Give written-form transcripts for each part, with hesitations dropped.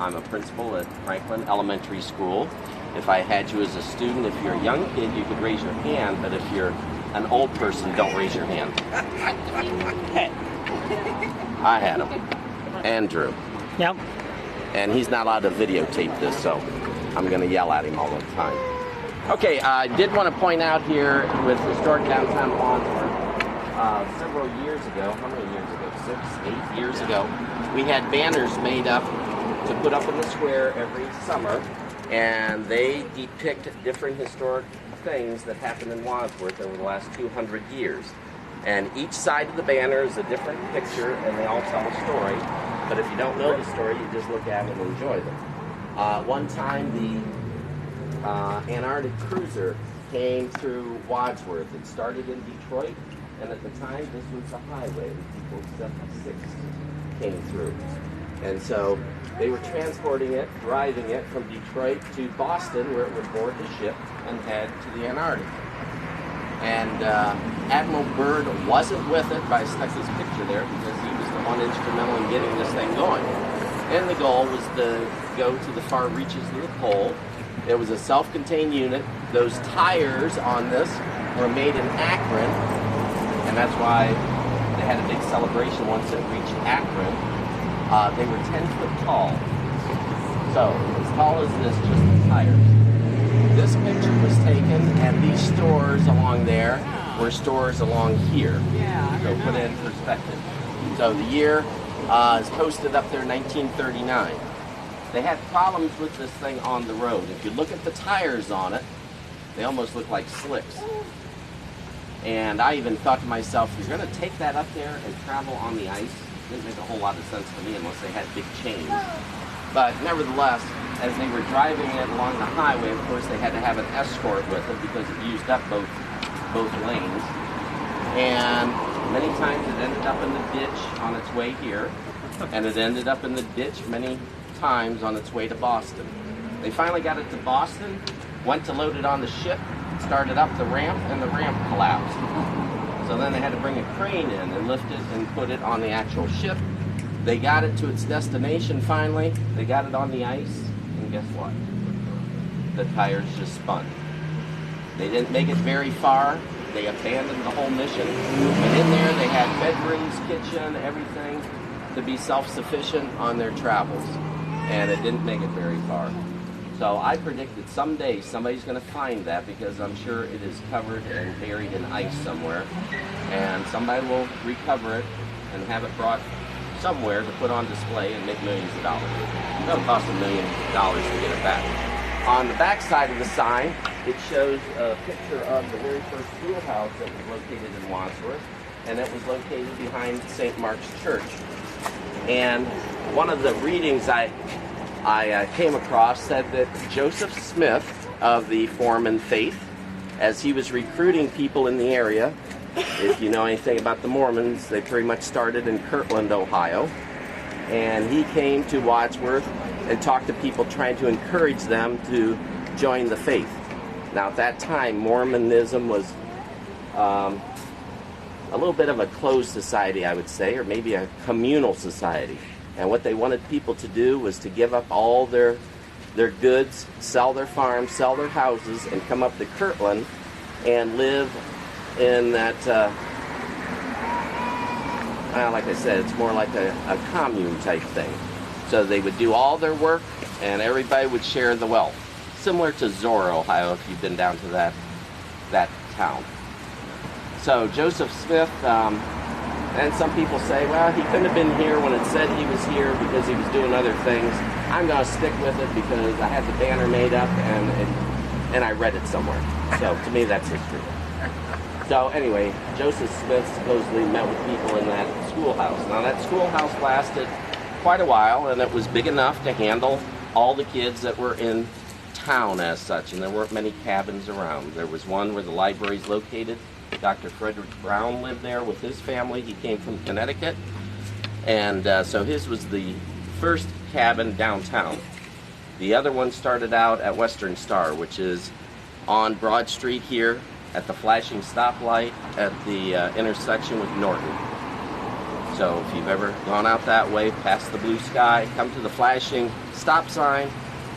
I'm a principal at Franklin Elementary School. If I had you as a student, if you're a young kid, you could raise your hand, but if you're an old person, don't raise your hand. I had him. Andrew. Yep. And he's not allowed to videotape this, so I'm going to yell at him all the time. Okay, I did want to point out here with historic downtown Wadsworth, several years ago, how many years ago? 6, 8 years ago, we had banners made up to put up in the square every summer, and they depict different historic things that happened in Wadsworth over the last 200 years. And each side of the banner is a different picture, and they all tell a story. But if you don't know the story, you just look at it and enjoy them. One time, the Antarctic cruiser came through Wadsworth. It started in Detroit, and at the time, this was the highway that people 76 came through. And so they were transporting it, driving it from Detroit to Boston, where it would board the ship and head to the Antarctic. And Admiral Byrd wasn't with it, but I stuck his picture there because he was the one instrumental in getting this thing going. And the goal was to go to the far reaches of the pole. It was a self-contained unit. Those tires on this were made in Akron, and that's why they had a big celebration once it reached Akron. They were 10 foot tall. So, as tall as this, just the tires. This picture was taken, and these stores along there were stores along here. So put it in perspective. So the year is posted up there, 1939. They had problems with this thing on the road. If you look at the tires on it, they almost look like slicks. And I even thought to myself, you're going to take that up there and travel on the ice? Didn't make a whole lot of sense to me unless they had big chains. But nevertheless, as they were driving it along the highway, of course, they had to have an escort with it because it used up both lanes. And many times it ended up in the ditch on its way here, and it ended up in the ditch many times on its way to Boston. They finally got it to Boston, went to load it on the ship, started up the ramp, and the ramp collapsed. So then they had to bring a crane in and lift it and put it on the actual ship. They got it to its destination finally. They got it on the ice, and guess what? The tires just spun. They didn't make it very far. They abandoned the whole mission. But in there they had bedrooms, kitchen, everything to be self-sufficient on their travels. And it didn't make it very far. So I predicted someday somebody's going to find that because I'm sure it is covered and buried in ice somewhere. And somebody will recover it and have it brought somewhere to put on display and make millions of dollars. It'll cost $1 million to get it back. On the back side of the sign, it shows a picture of the very first schoolhouse that was located in Wadsworth, and it was located behind St. Mark's Church. And one of the readings I came across said that Joseph Smith of the Mormon faith, as he was recruiting people in the area, if you know anything about the Mormons, they pretty much started in Kirtland, Ohio. And he came to Wadsworth and talked to people trying to encourage them to join the faith. Now at that time, Mormonism was a little bit of a closed society, I would say, or maybe a communal society. And what they wanted people to do was to give up all their goods, sell their farms, sell their houses, and come up to Kirtland and live in that, like I said, it's more like a commune type thing. So they would do all their work and everybody would share the wealth. Similar to Zora, Ohio, if you've been down to that town. So Joseph Smith, and some people say, well, he couldn't have been here when it said he was here because he was doing other things. I'm going to stick with it because I had the banner made up and I read it somewhere. So to me, that's history. So anyway, Joseph Smith supposedly met with people in that schoolhouse. Now that schoolhouse lasted quite a while, and it was big enough to handle all the kids that were in town as such, and there weren't many cabins around. There was one where the library is located. Dr. Frederick Brown lived there with his family. He came from Connecticut, and so his was the first cabin downtown. The other one started out at Western Star, which is on Broad Street here at the flashing stoplight at the intersection with Norton. So if you've ever gone out that way, past the blue sky, come to the flashing stop sign.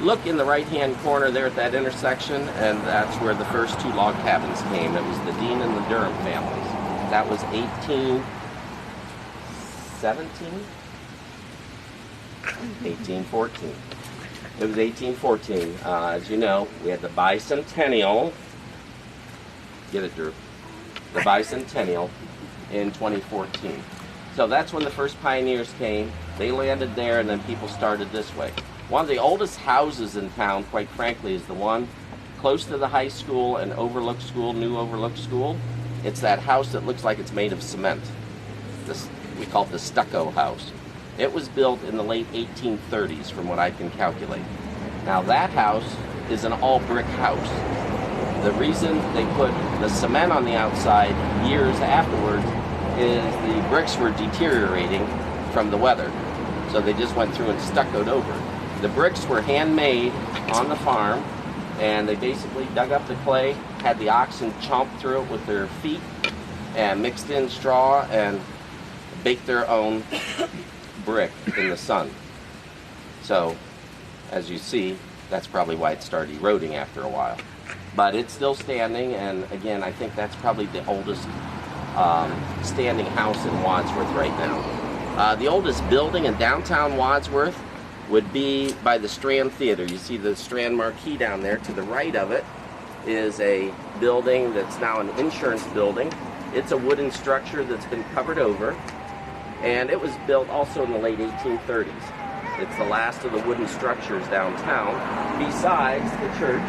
Look in the right-hand corner there at that intersection, and that's where the first 2 log cabins came. It was the Dean and the Durham families. That was 1817? 1814. It was 1814. As you know, we had the bicentennial. Get it, Drew. The bicentennial in 2014. So that's when the first pioneers came. They landed there, and then people started this way. One of the oldest houses in town, quite frankly, is the one close to the high school and Overlook School, new Overlook School. It's that house that looks like it's made of cement. This, we call it the stucco house. It was built in the late 1830s, from what I can calculate. Now that house is an all-brick house. The reason they put the cement on the outside years afterwards is the bricks were deteriorating from the weather. So they just went through and stuccoed over. The bricks were handmade on the farm, and they basically dug up the clay, had the oxen chomp through it with their feet, and mixed in straw and baked their own brick in the sun. So, as you see, that's probably why it started eroding after a while. But it's still standing, and again, I think that's probably the oldest standing house in Wadsworth right now. The oldest building in downtown Wadsworth would be by the Strand Theater. You see the Strand marquee down there. To the right of it is a building that's now an insurance building. It's a wooden structure that's been covered over, and it was built also in the late 1830s. It's the last of the wooden structures downtown, besides the Church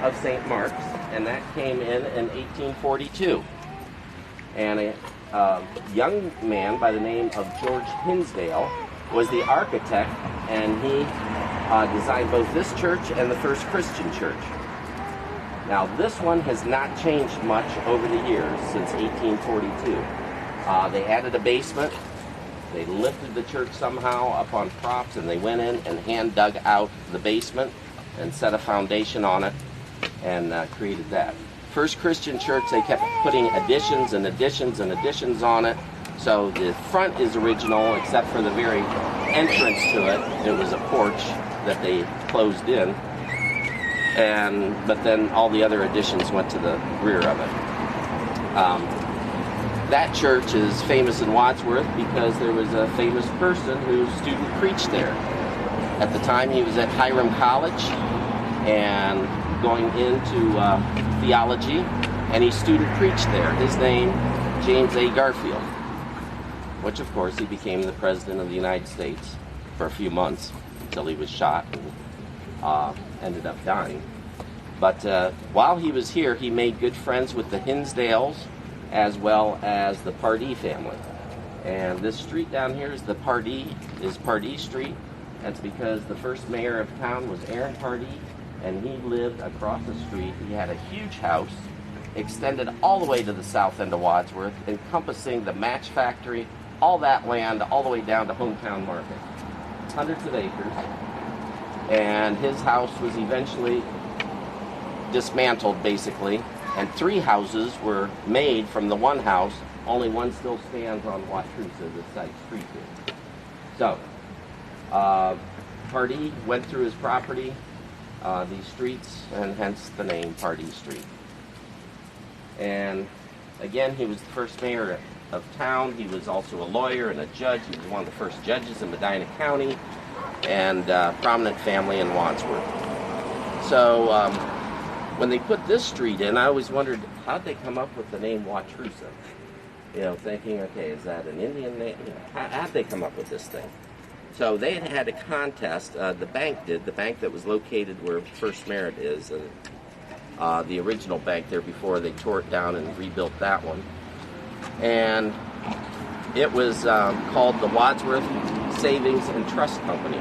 of St. Mark's, and that came in 1842. And a young man by the name of George Hinsdale was the architect, and he designed both this church and the first Christian church. Now this one has not changed much over the years since 1842. They added a basement, they lifted the church somehow up on props, and they went in and hand dug out the basement and set a foundation on it and created that. First Christian church, they kept putting additions and additions and additions on it. So the front is original, except for the very entrance to it. It was a porch that they closed in, but then all the other additions went to the rear of it. That church is famous in Wadsworth because there was a famous person whose student preached there. At the time, he was at Ephraim College and going into theology, and he student preached there. His name, James A. Garfield, which of course he became the President of the United States for a few months until he was shot and ended up dying. But while he was here, he made good friends with the Hinsdales as well as the Pardee family. And this street down here is Pardee Street. That's because the first mayor of town was Aaron Pardee, and he lived across the street. He had a huge house extended all the way to the south end of Wadsworth, encompassing the match factory, all that land, all the way down to Hometown Market. Hundreds of acres. And his house was eventually dismantled, basically, and 3 houses were made from the one house. Only one still stands on Wadsworth, the side street here. So, Pardee went through his property, these streets, and hence the name Pardee Street. And again, he was the first mayor of town. He was also a lawyer and a judge. He was one of the first judges in Medina County, and prominent family in Wadsworth. So when they put this street in, I always wondered, how'd they come up with the name Watrusa? You know, thinking, okay, is that an Indian name? You know, how'd they come up with this thing? So they had a contest. The bank did. The bank that was located where First Merit is, the original bank there before they tore it down and rebuilt that one. And it was called the Wadsworth Savings and Trust Company.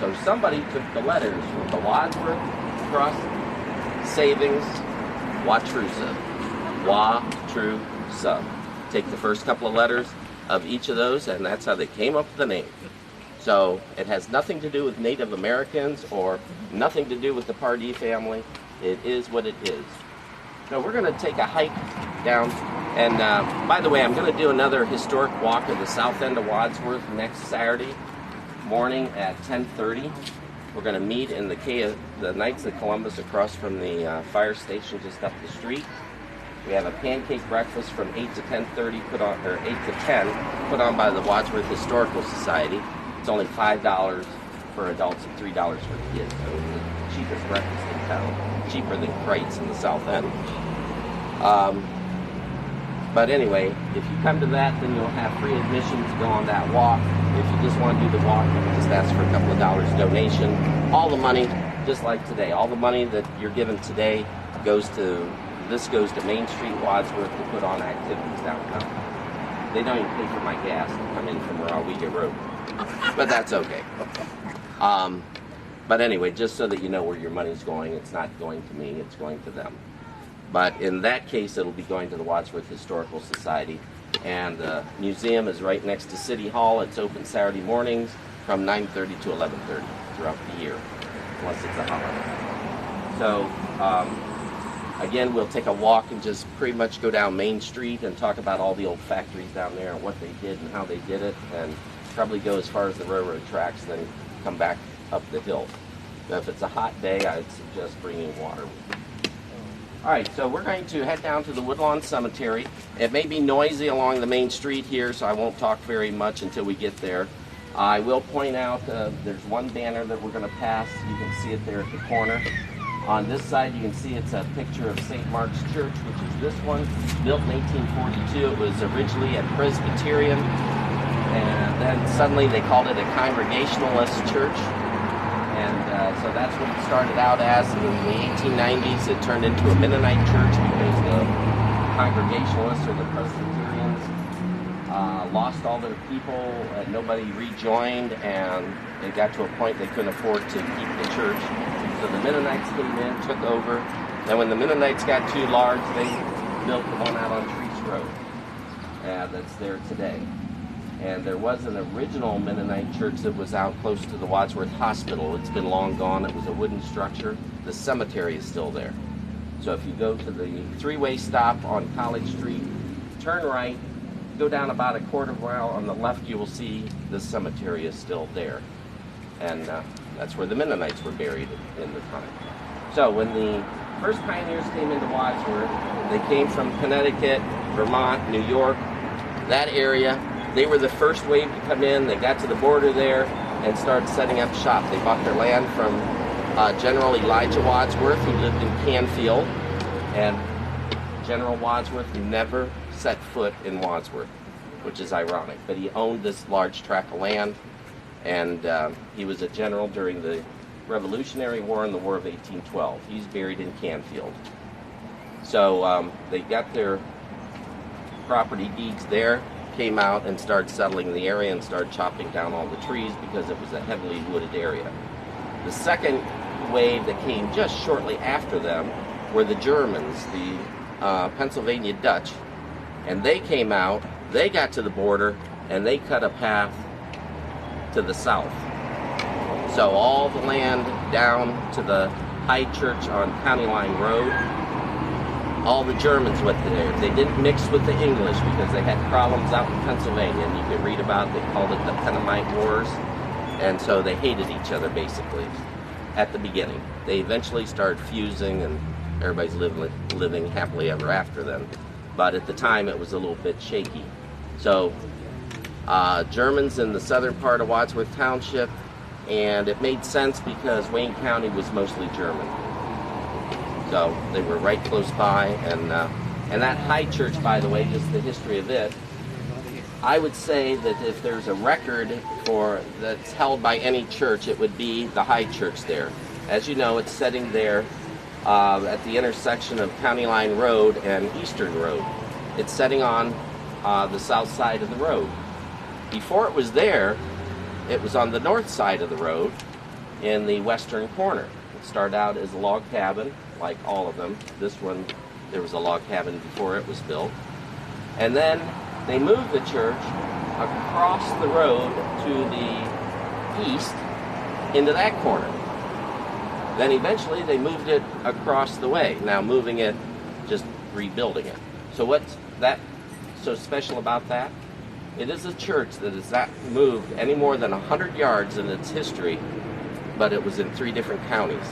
So somebody took the letters from the Wadsworth Trust Savings Watrusa. Watrusa. Take the first couple of letters of each of those, and that's how they came up with the name. So it has nothing to do with Native Americans or nothing to do with the Pardee family. It is what it is. So we're going to take a hike down, and by the way, I'm going to do another historic walk of the south end of Wadsworth next Saturday. morning at 10:30. We're going to meet in the Knights of Columbus across from the fire station just up the street. We have a pancake breakfast from 8 to 10:30 or 8 to 10 put on by the Wadsworth Historical Society. It's only $5 for adults and $3 for kids. So it's the cheapest breakfast in town, cheaper than Crates in the South End. But anyway, if you come to that, then you'll have free admission to go on that walk. If you just want to do the walk, you can just ask for a couple of dollars donation. All the money, just like today, all the money that you're given today goes to Main Street, Wadsworth, to put on activities downtown. They don't even pay for my gas to come in from Rawega Road, but that's okay. But anyway, just so that you know where your money's going, it's not going to me, it's going to them. But in that case, it'll be going to the Wadsworth Historical Society. And the museum is right next to City Hall. It's open Saturday mornings from 9:30 to 11:30 throughout the year, unless it's a holiday. So, again, we'll take a walk and just pretty much go down Main Street and talk about all the old factories down there and what they did and how they did it, and probably go as far as the railroad tracks and then come back up the hill. Now, if it's a hot day, I'd suggest bringing water with you. All right, so we're going to head down to the Woodlawn Cemetery. It may be noisy along the main street here, so I won't talk very much until we get there. I will point out there's one banner that we're going to pass. You can see it there at the corner. On this side, you can see it's a picture of St. Mark's Church, which is this one, built in 1842. It was originally a Presbyterian, and then suddenly they called it a Congregationalist church. And so that's what it started out as. In the 1890s, it turned into a Mennonite church because the Congregationalists or the Presbyterians lost all their people, and nobody rejoined, and it got to a point they couldn't afford to keep the church. So the Mennonites came in, took over, and when the Mennonites got too large, they built the one out on Treese Road that's there today. And there was an original Mennonite church that was out close to the Wadsworth Hospital. It's been long gone. It was a wooden structure. The cemetery is still there. So if you go to the three-way stop on College Street, turn right, go down about a quarter mile on the left, you will see the cemetery is still there. And that's where the Mennonites were buried in the time. So when the first pioneers came into Wadsworth, they came from Connecticut, Vermont, New York, that area. They were the first wave to come in. They got to the border there and started setting up shop. They bought their land from General Elijah Wadsworth, who lived in Canfield. And General Wadsworth never set foot in Wadsworth, which is ironic. But he owned this large tract of land, and he was a general during the Revolutionary War and the War of 1812. He's buried in Canfield. So they got their property deeds there, came out and started settling the area and started chopping down all the trees because it was a heavily wooded area. The second wave that came just shortly after them were the Germans, the Pennsylvania Dutch, and they came out, they got to the border, and they cut a path to the south. So all the land down to the High Church on County Line Road, all the Germans went there. They didn't mix with the English because they had problems out in Pennsylvania, and you can read about it. They called it the Pennamite Wars, and so they hated each other basically at the beginning. They eventually started fusing, and everybody's living happily ever after then. But at the time, it was a little bit shaky. So Germans in the southern part of Wadsworth Township, and it made sense because Wayne County was mostly German. So they were right close by, and that High Church, by the way, just the history of it, I would say that if there's a record that's held by any church, it would be the High Church there. As you know, it's sitting there at the intersection of County Line Road and Eastern Road. It's sitting on the south side of the road. Before it was there, it was on the north side of the road in the western corner. It started out as a log cabin, like all of them. This one, there was a log cabin before it was built. And then they moved the church across the road to the east into that corner. Then eventually they moved it across the way. Now moving it, just rebuilding it. So what's that so special about that? It is a church that has not moved any more than 100 yards in its history, but it was in 3 different counties.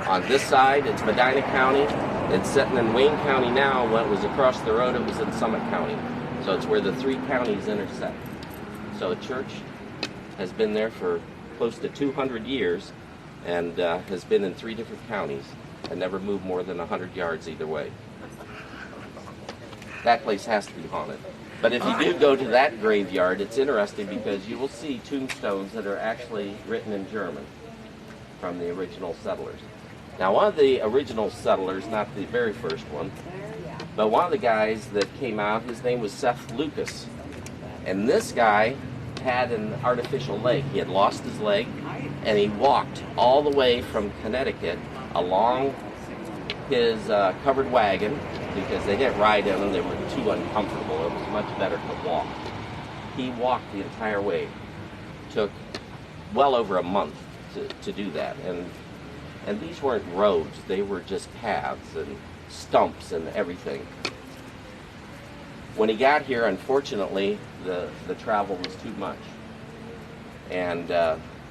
On this side, it's Medina County. It's sitting in Wayne County now. When it was across the road, it was in Summit County. So it's where the 3 counties intersect. So a church has been there for close to 200 years and has been in 3 different counties and never moved more than 100 yards either way. That place has to be haunted. But if you do go to that graveyard, it's interesting because you will see tombstones that are actually written in German from the original settlers. Now, one of the original settlers, not the very first one, but one of the guys that came out, his name was Seth Lucas. And this guy had an artificial leg. He had lost his leg, and he walked all the way from Connecticut along his covered wagon, because they didn't ride in them, they were too uncomfortable. It was much better to walk. He walked the entire way. Took well over a month to do that. And these weren't roads, they were just paths and stumps and everything. When he got here, unfortunately, the travel was too much. And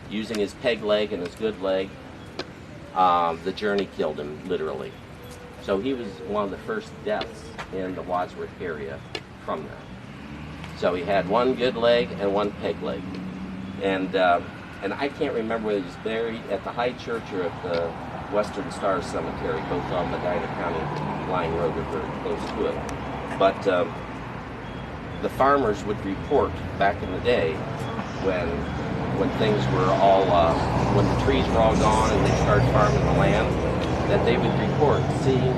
using his peg leg and his good leg, the journey killed him, literally. So he was one of the first deaths in the Wadsworth area from that. So he had one good leg and one peg leg. And I can't remember whether he was buried at the High Church or at the Western Star Cemetery, both on Medina County line road or very close to it. But the farmers would report back in the day when things were all, when the trees were all gone and they started farming the land, that they would report seeing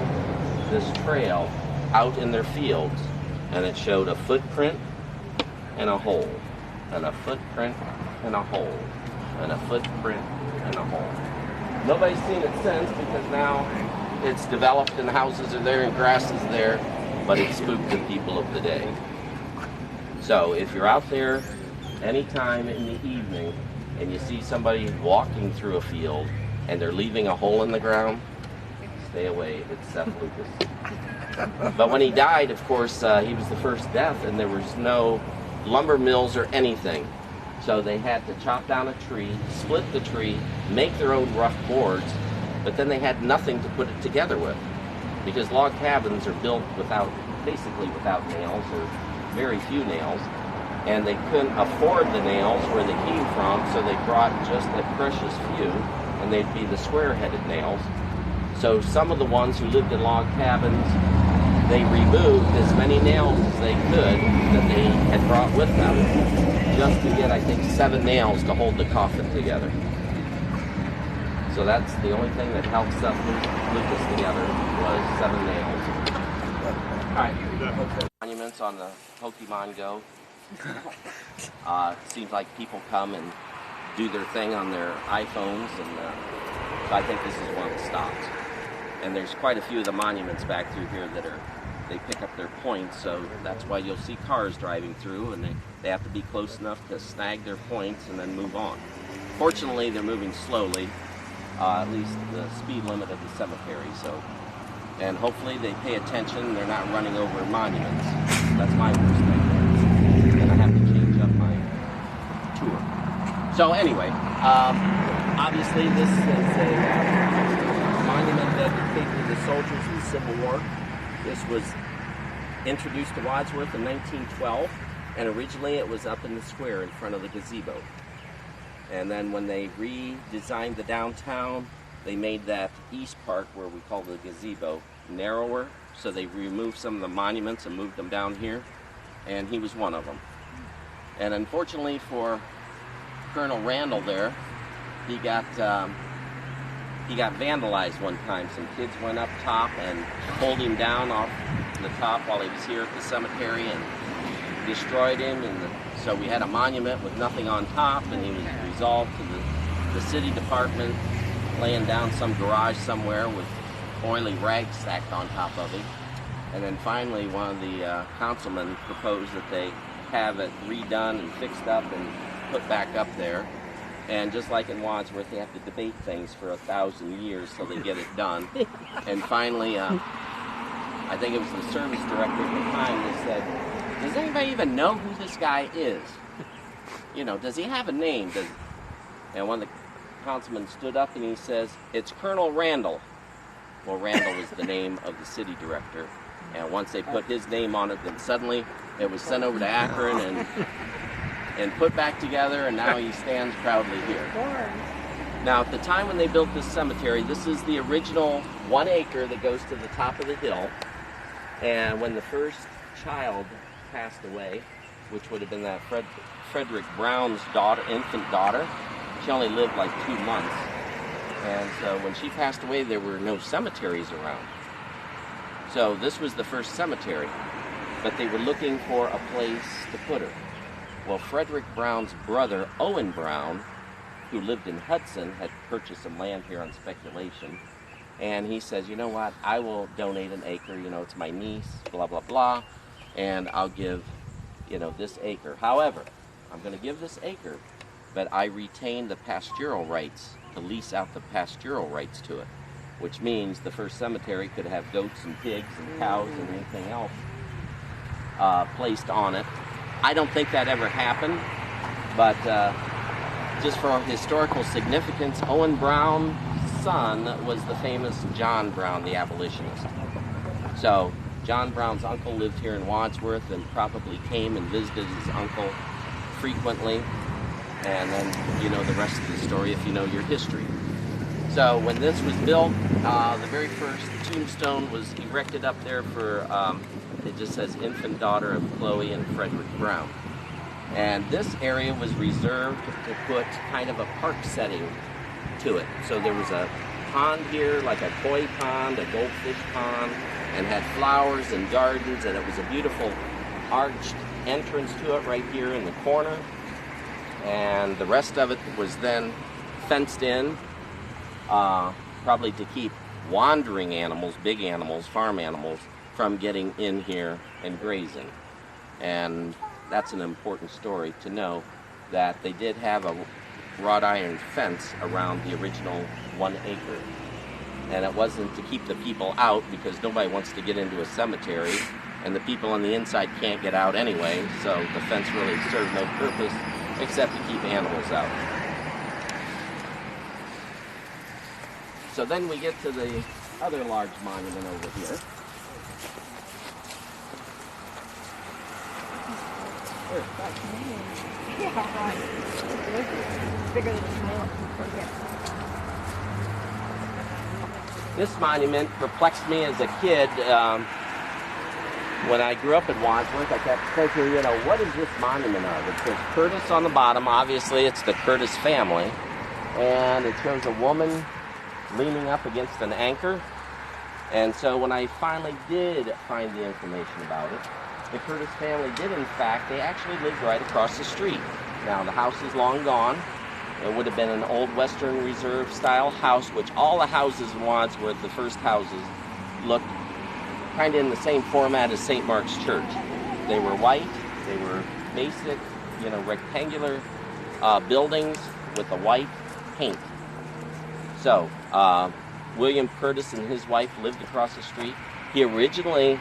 this trail out in their fields, and it showed a footprint and a hole, and a footprint and a hole, and a footprint and a hole. Nobody's seen it since because now it's developed and houses are there and grass is there, but it spooked the people of the day. So if you're out there anytime in the evening and you see somebody walking through a field and they're leaving a hole in the ground, stay away. It's Seth Lucas. But when he died, of course, he was the first death, and there was no lumber mills or anything. So they had to chop down a tree, split the tree, make their own rough boards, but then they had nothing to put it together with, because log cabins are built basically without nails, or very few nails, and they couldn't afford the nails where they came from, so they brought just a precious few, and they'd be the square-headed nails. So some of the ones who lived in log cabins, they removed as many nails as they could that they had brought with them, just to get, I think, 7 nails to hold the coffin together. So that's the only thing that helped Seth Lucas together was 7 nails. All right, monuments on the Pokemon Go. Seems like people come and do their thing on their iPhones, and so I think this is one of the stops. And there's quite a few of the monuments back through here that they pick up their points, so that's why you'll see cars driving through, and they have to be close enough to snag their points and then move on. Fortunately, they're moving slowly, at least the speed limit of the cemetery, so. And hopefully they pay attention, they're not running over monuments. That's my worst nightmare. And I have to change up my tour. So anyway, obviously this is a monument dedicated to the soldiers of the Civil War. This was introduced to Wadsworth in 1912, and originally it was up in the square in front of the gazebo. And then when they redesigned the downtown, they made that east part, where we call the gazebo, narrower, so they removed some of the monuments and moved them down here, and he was one of them. And unfortunately for Colonel Randall there, he got vandalized one time. Some kids went up top and pulled him down off the top while he was here at the cemetery and destroyed him. And so we had a monument with nothing on top, and he was resolved to the city department, laying down some garage somewhere with oily rags stacked on top of him. And then finally one of the councilmen proposed that they have it redone and fixed up and put back up there. And just like in Wadsworth, they have to debate things for 1,000 years till they get it done. And finally, I think it was the service director at the time, they said, Does anybody even know who this guy is? You know, does he have a name? And one of the councilmen stood up and he says, "It's Colonel Randall." Well, Randall was the name of the city director. And once they put his name on it, then suddenly it was sent over to Akron and put back together, and now he stands proudly here. Now, at the time when they built this cemetery, this is the original 1 acre that goes to the top of the hill. And when the first child passed away, which would have been that Frederick Brown's daughter, infant daughter, she only lived like 2 months. And so when she passed away, there were no cemeteries around. So this was the first cemetery, but they were looking for a place to put her. Well, Frederick Brown's brother, Owen Brown, who lived in Hudson, had purchased some land here on speculation. And he says, "You know what, I will donate an acre, you know, it's my niece, blah, blah, blah, and I'll give, you know, this acre. However, I'm going to give this acre, but I retain the pastoral rights, to lease out the pastoral rights to it," which means the first cemetery could have goats and pigs and cows and anything else placed on it. I don't think that ever happened, but just for historical significance, Owen Brown's son was the famous John Brown, the abolitionist. So John Brown's uncle lived here in Wadsworth and probably came and visited his uncle frequently. And then you know the rest of the story if you know your history. So when this was built, the very first tombstone was erected up there for, it just says infant daughter of Chloe and Frederick Brown. And this area was reserved to put kind of a park setting to it. So there was a pond here, like a koi pond, a goldfish pond, and had flowers and gardens, and it was a beautiful arched entrance to it right here in the corner. And the rest of it was then fenced in, probably to keep wandering animals, big animals, farm animals, from getting in here and grazing. And that's an important story to know, that they did have a wrought iron fence around the original 1 acre. And it wasn't to keep the people out, because nobody wants to get into a cemetery, and the people on the inside can't get out anyway, so the fence really served no purpose except to keep animals out. So then we get to the other large monument over here. Yeah, right. It's bigger than a small. This monument perplexed me as a kid. When I grew up in Wadsworth, I kept thinking, you know, what is this monument of? It says Curtis on the bottom. Obviously, it's the Curtis family. And it shows a woman leaning up against an anchor. And so when I finally did find the information about it, the Curtis family did, in fact, they actually lived right across the street. Now, the house is long gone. It would have been an old Western Reserve style house, which all the houses in Wadsworth, the first houses, looked kind of in the same format as St. Mark's Church. They were white, they were basic, you know, rectangular buildings with a white paint. So, William Curtis and his wife lived across the street. He originally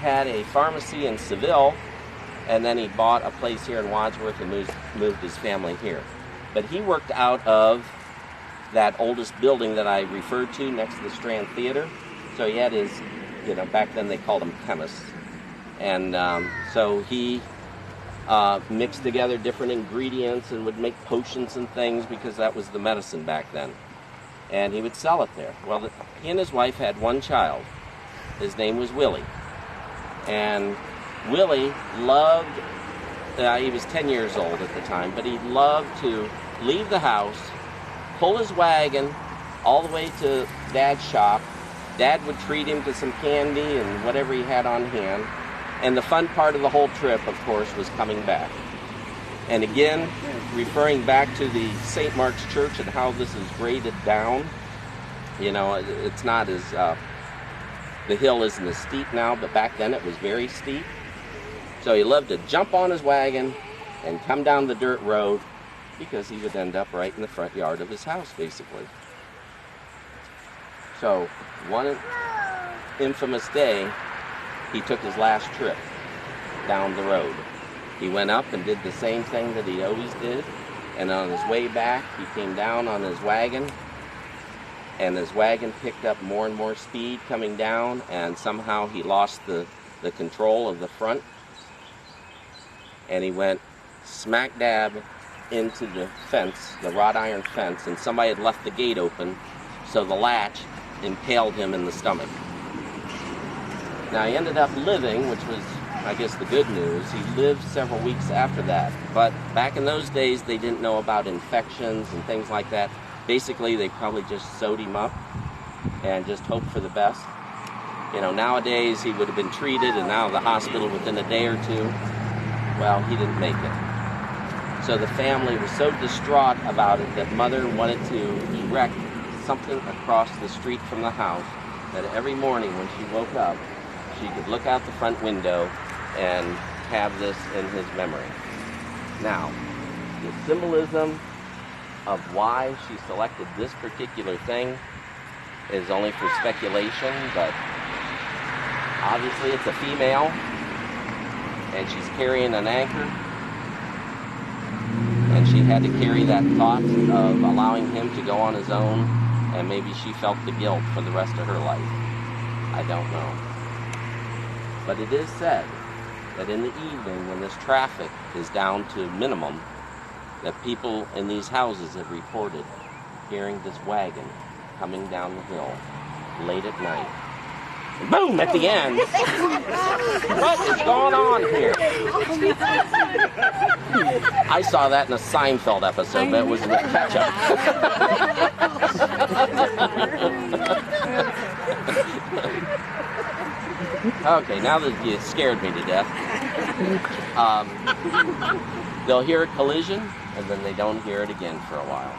had a pharmacy in Seville, and then he bought a place here in Wadsworth and moved his family here. But he worked out of that oldest building that I referred to next to the Strand Theater. So he had his, you know, back then they called them chemists. And so he mixed together different ingredients and would make potions and things, because that was the medicine back then. And he would sell it there. Well, he and his wife had one child. His name was Willie. And Willie loved, he was 10 years old at the time, but he loved to leave the house, pull his wagon all the way to Dad's shop. Dad would treat him to some candy and whatever he had on hand. And the fun part of the whole trip, of course, was coming back. And again, referring back to the St. Mark's Church and how this is graded down, you know, it's not as, the hill isn't as steep now, but back then it was very steep. So he loved to jump on his wagon and come down the dirt road, because he would end up right in the front yard of his house, basically. So one infamous day, he took his last trip. down the road. He went up and did the same thing that he always did, and on his way back, he came down on his wagon, and his wagon picked up more and more speed coming down, and somehow he lost the control of the front, and he went smack dab into the fence, the wrought iron fence, and somebody had left the gate open, so the latch impaled him in the stomach. Now he ended up living, which was, I guess, the good news. He lived several weeks after that, but back in those days they didn't know about infections and things like that. Basically they probably just sewed him up and just hoped for the best. You know, nowadays he would have been treated and out of the hospital within a day or two. Well, he didn't make it. So the family was so distraught about it that mother wanted to erect something across the street from the house that every morning when she woke up, she could look out the front window and have this in his memory. Now, the symbolism of why she selected this particular thing is only for speculation, but obviously it's a female, and she's carrying an anchor, and she had to carry that thought of allowing him to go on his own, and maybe she felt the guilt for the rest of her life. I don't know. But it is said that in the evening, when this traffic is down to minimum, that people in these houses have reported hearing this wagon coming down the hill late at night. And boom, at the end. What is going on here? I saw that in a Seinfeld episode, but it was with ketchup. Okay, now that you scared me to death. They'll hear a collision, and then they don't hear it again for a while.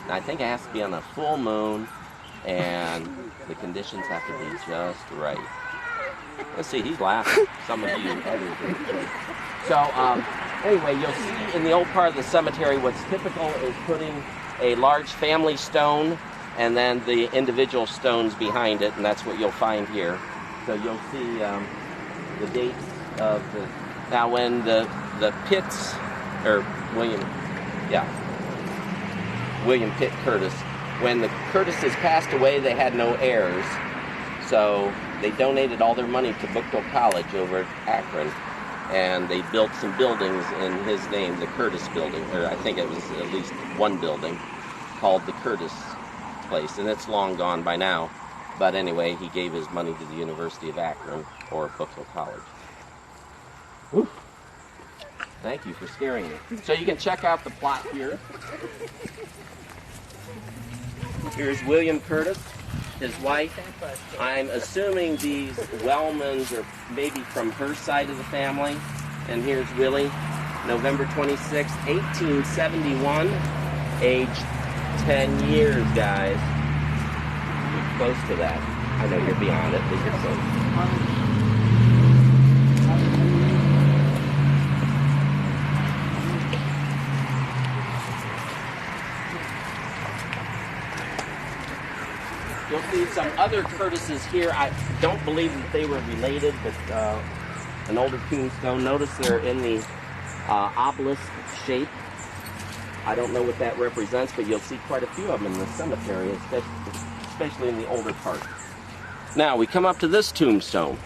Now, I think it has to be on a full moon, and the conditions have to be just right. Let's see, he's laughing. Some of you others are. So, anyway, you'll see in the old part of the cemetery what's typical is putting a large family stone and then the individual stones behind it, and that's what you'll find here. So you'll see the dates of the... Now, when the Pitts, or William Pitt Curtis, when the Curtises passed away, they had no heirs, so they donated all their money to Bookville College over at Akron, and they built some buildings in his name, the Curtis building, or I think it was at least one building called the Curtis place, and it's long gone by now. But anyway, he gave his money to the University of Akron or Bookville College. Whew. Thank you for scaring me. So you can check out the plot here. Here's William Curtis, his wife. I'm assuming these Wellmans are maybe from her side of the family. And here's Willie, November 26, 1871, age 10 years, guys. You're close to that. I know you're beyond it, but you're close. You'll see some other Curtises here. I don't believe that they were related, but an older tombstone. Notice they're in the obelisk shape. I don't know what that represents, but you'll see quite a few of them in the cemetery, especially in the older part. Now, we come up to this tombstone.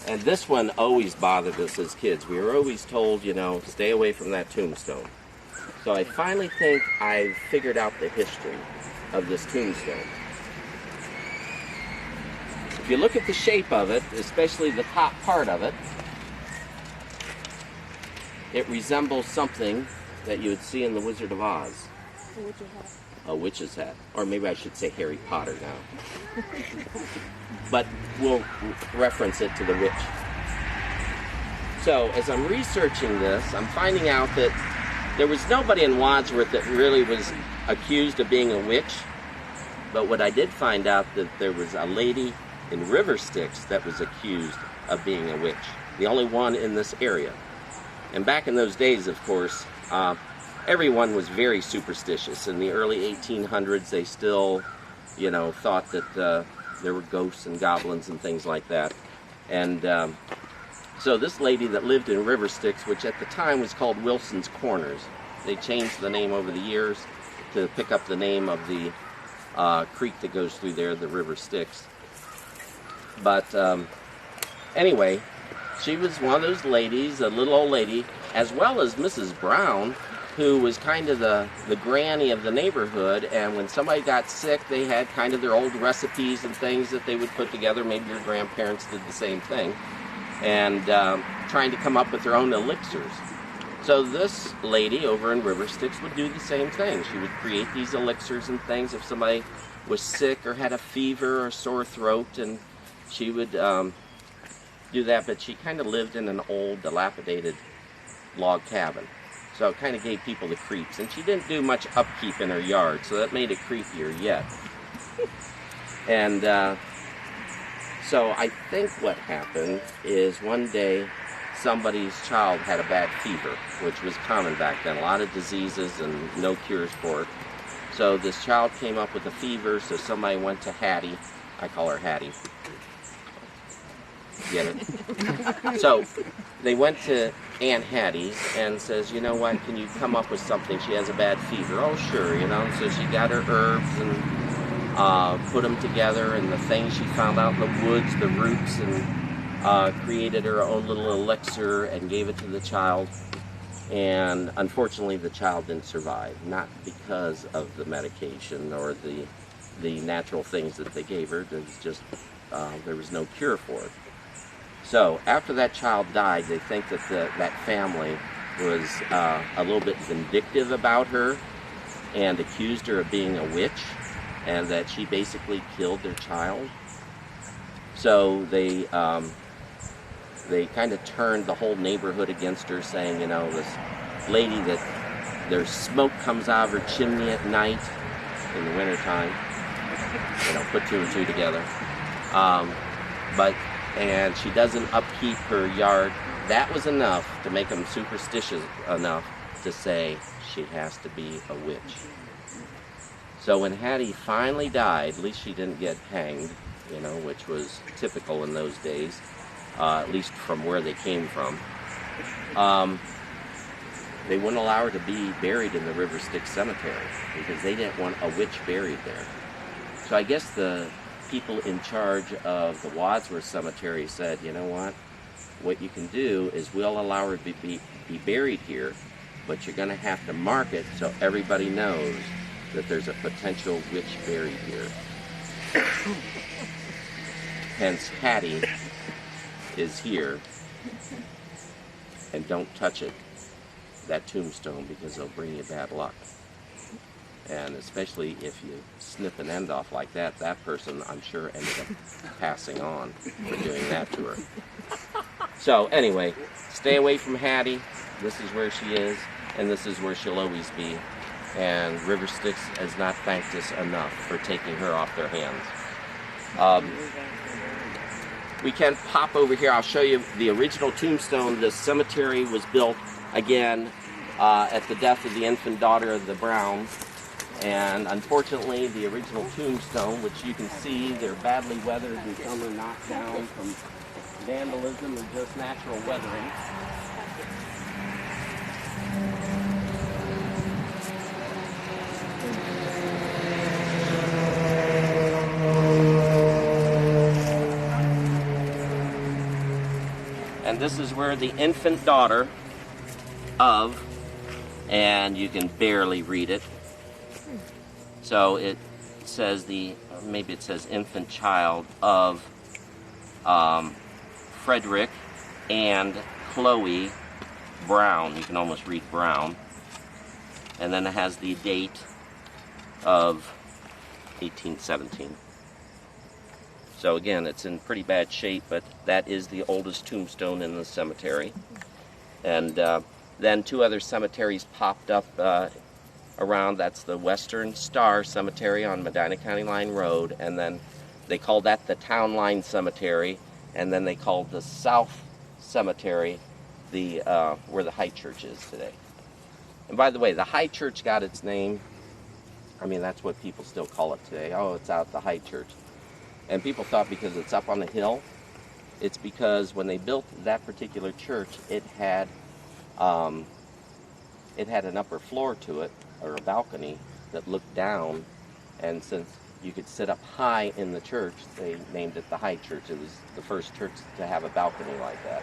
And this one always bothered us as kids. We were always told, you know, stay away from that tombstone. So I finally think I've figured out the history of this tombstone. If you look at the shape of it, especially the top part of it, it resembles something that you would see in The Wizard of Oz. A witch's hat. A witch's hat. Or maybe I should say Harry Potter now. But we'll reference it to the witch. So, as I'm researching this, I'm finding out that there was nobody in Wadsworth that really was accused of being a witch, but what I did find out that there was a lady in River Styx that was accused of being a witch, the only one in this area. And back in those days, of course, everyone was very superstitious. In the early 1800s, they still, you know, thought that there were ghosts and goblins and things like that. And So this lady that lived in River Styx, which at the time was called Wilson's Corners, they changed the name over the years to pick up the name of the creek that goes through there, the River Styx. But anyway, she was one of those ladies, a little old lady, as well as Mrs. Brown, who was kind of the granny of the neighborhood, and when somebody got sick, they had kind of their old recipes and things that they would put together. Maybe your grandparents did the same thing, and trying to come up with their own elixirs. So this lady over in River Styx would do the same thing. She would create these elixirs and things if somebody was sick or had a fever or a sore throat, and she would do that, but she kind of lived in an old, dilapidated log cabin. So it kind of gave people the creeps. And she didn't do much upkeep in her yard, so that made it creepier yet. And so I think what happened is one day somebody's child had a bad fever, which was common back then. A lot of diseases and no cures for it. So this child came up with a fever, so somebody went to Hattie. I call her Hattie. Get it? So they went to Aunt Hattie's and says, you know what, can you come up with something? She has a bad fever. Oh, sure, you know. So she got her herbs and put them together, and the things she found out in the woods, the roots, and created her own little elixir and gave it to the child. And unfortunately, the child didn't survive, not because of the medication or the natural things that they gave her. It was just there was no cure for it. So after that child died, they think that that family was a little bit vindictive about her and accused her of being a witch, and that she basically killed their child. So they kind of turned the whole neighborhood against her, saying, you know, this lady that there's smoke comes out of her chimney at night in the wintertime. You know, put two and two together. And she doesn't upkeep her yard. That was enough to make them superstitious enough to say she has to be a witch. So when Hattie finally died, at least she didn't get hanged, you know, which was typical in those days, at least from where they came from. They wouldn't allow her to be buried in the River Styx Cemetery because they didn't want a witch buried there. So I guess the people in charge of the Wadsworth Cemetery said, you know what you can do is we'll allow her to be buried here, but you're going to have to mark it so everybody knows that there's a potential witch buried here. Hence, Hattie is here, and don't touch it, that tombstone, because it'll bring you bad luck. And especially if you snip an end off like that, that person, I'm sure, ended up passing on for doing that to her. So anyway, stay away from Hattie. This is where she is, and this is where she'll always be. And River Styx has not thanked us enough for taking her off their hands. We can pop over here. I'll show you the original tombstone. This cemetery was built, again, at the death of the infant daughter of the Browns. And unfortunately, the original tombstone, which you can see, they're badly weathered and some are knocked down from vandalism and just natural weathering. And this is where the infant daughter of, and you can barely read it. So it says maybe it says infant child of Frederick and Chloe Brown. You can almost read Brown. And then it has the date of 1817. So again, it's in pretty bad shape, but that is the oldest tombstone in the cemetery. And then two other cemeteries popped up around. That's the Western Star Cemetery on Medina County Line Road, and then they called that the Town Line Cemetery, and then they called the South Cemetery where the High Church is today. And by the way, the High Church got its name, I mean, that's what people still call it today. Oh, it's out the High Church. And people thought because it's up on the hill It's because when they built that particular church, it had an upper floor to it, or a balcony, that looked down, and since you could sit up high in the church, they named it the High Church. It was the first church to have a balcony like that.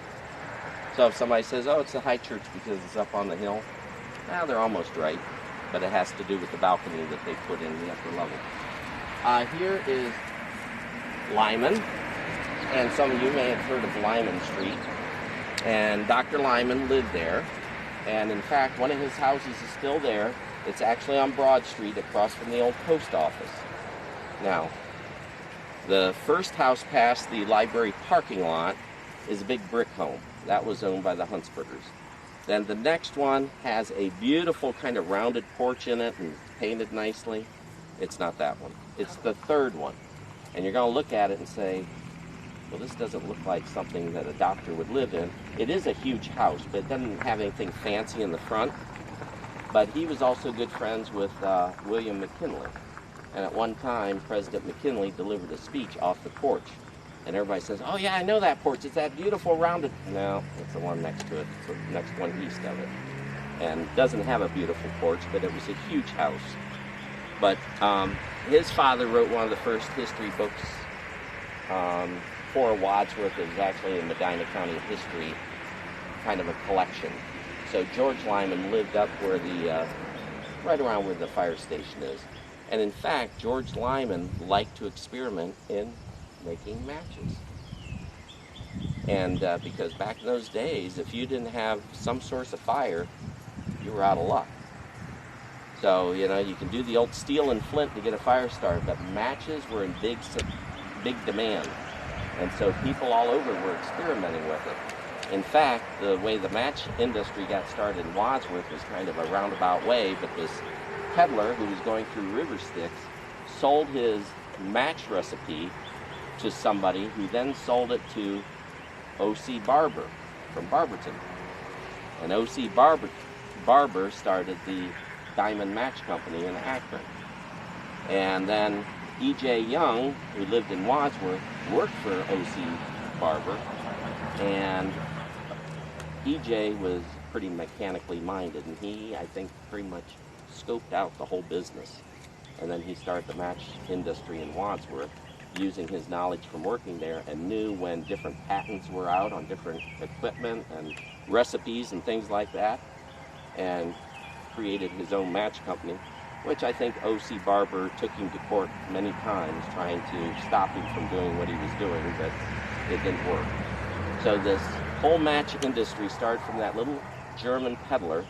So if somebody says, oh, it's a high church because it's up on the hill, well, they're almost right, but it has to do with the balcony that they put in the upper level. Here is Lyman, and some of you may have heard of Lyman Street, and Dr. Lyman lived there, and in fact, one of his houses is still there. It's actually on Broad Street across from the old post office. Now, the first house past the library parking lot is a big brick home. That was owned by the Hunsbergers. Then the next one has a beautiful kind of rounded porch in it and painted nicely. It's not that one. It's the third one. And you're going to look at it and say, well, this doesn't look like something that a doctor would live in. It is a huge house, but it doesn't have anything fancy in the front. But he was also good friends with William McKinley. And at one time, President McKinley delivered a speech off the porch. And everybody says, oh yeah, I know that porch. It's that beautiful rounded... No, it's the one next to it. It's the next one east of it. And doesn't have a beautiful porch, but it was a huge house. But his father wrote one of the first history books for Wadsworth. It was actually a Medina County history kind of a collection. So George Lyman lived up where the, right around where the fire station is. And in fact, George Lyman liked to experiment in making matches. And because back in those days, if you didn't have some source of fire, you were out of luck. So, you know, you can do the old steel and flint to get a fire started, but matches were in big demand. And so people all over were experimenting with it. In fact, the way the match industry got started in Wadsworth was kind of a roundabout way, but this peddler who was going through river sticks sold his match recipe to somebody who then sold it to O.C. Barber from Barberton. And O.C. Barber started the Diamond Match Company in Akron. And then E.J. Young, who lived in Wadsworth, worked for O.C. Barber, and E.J. was pretty mechanically minded, and he, I think, pretty much scoped out the whole business. And then he started the match industry in Wadsworth, using his knowledge from working there, and knew when different patents were out on different equipment and recipes and things like that, and created his own match company, which I think O.C. Barber took him to court many times trying to stop him from doing what he was doing, but it didn't work. So this whole match industry started from that little German peddler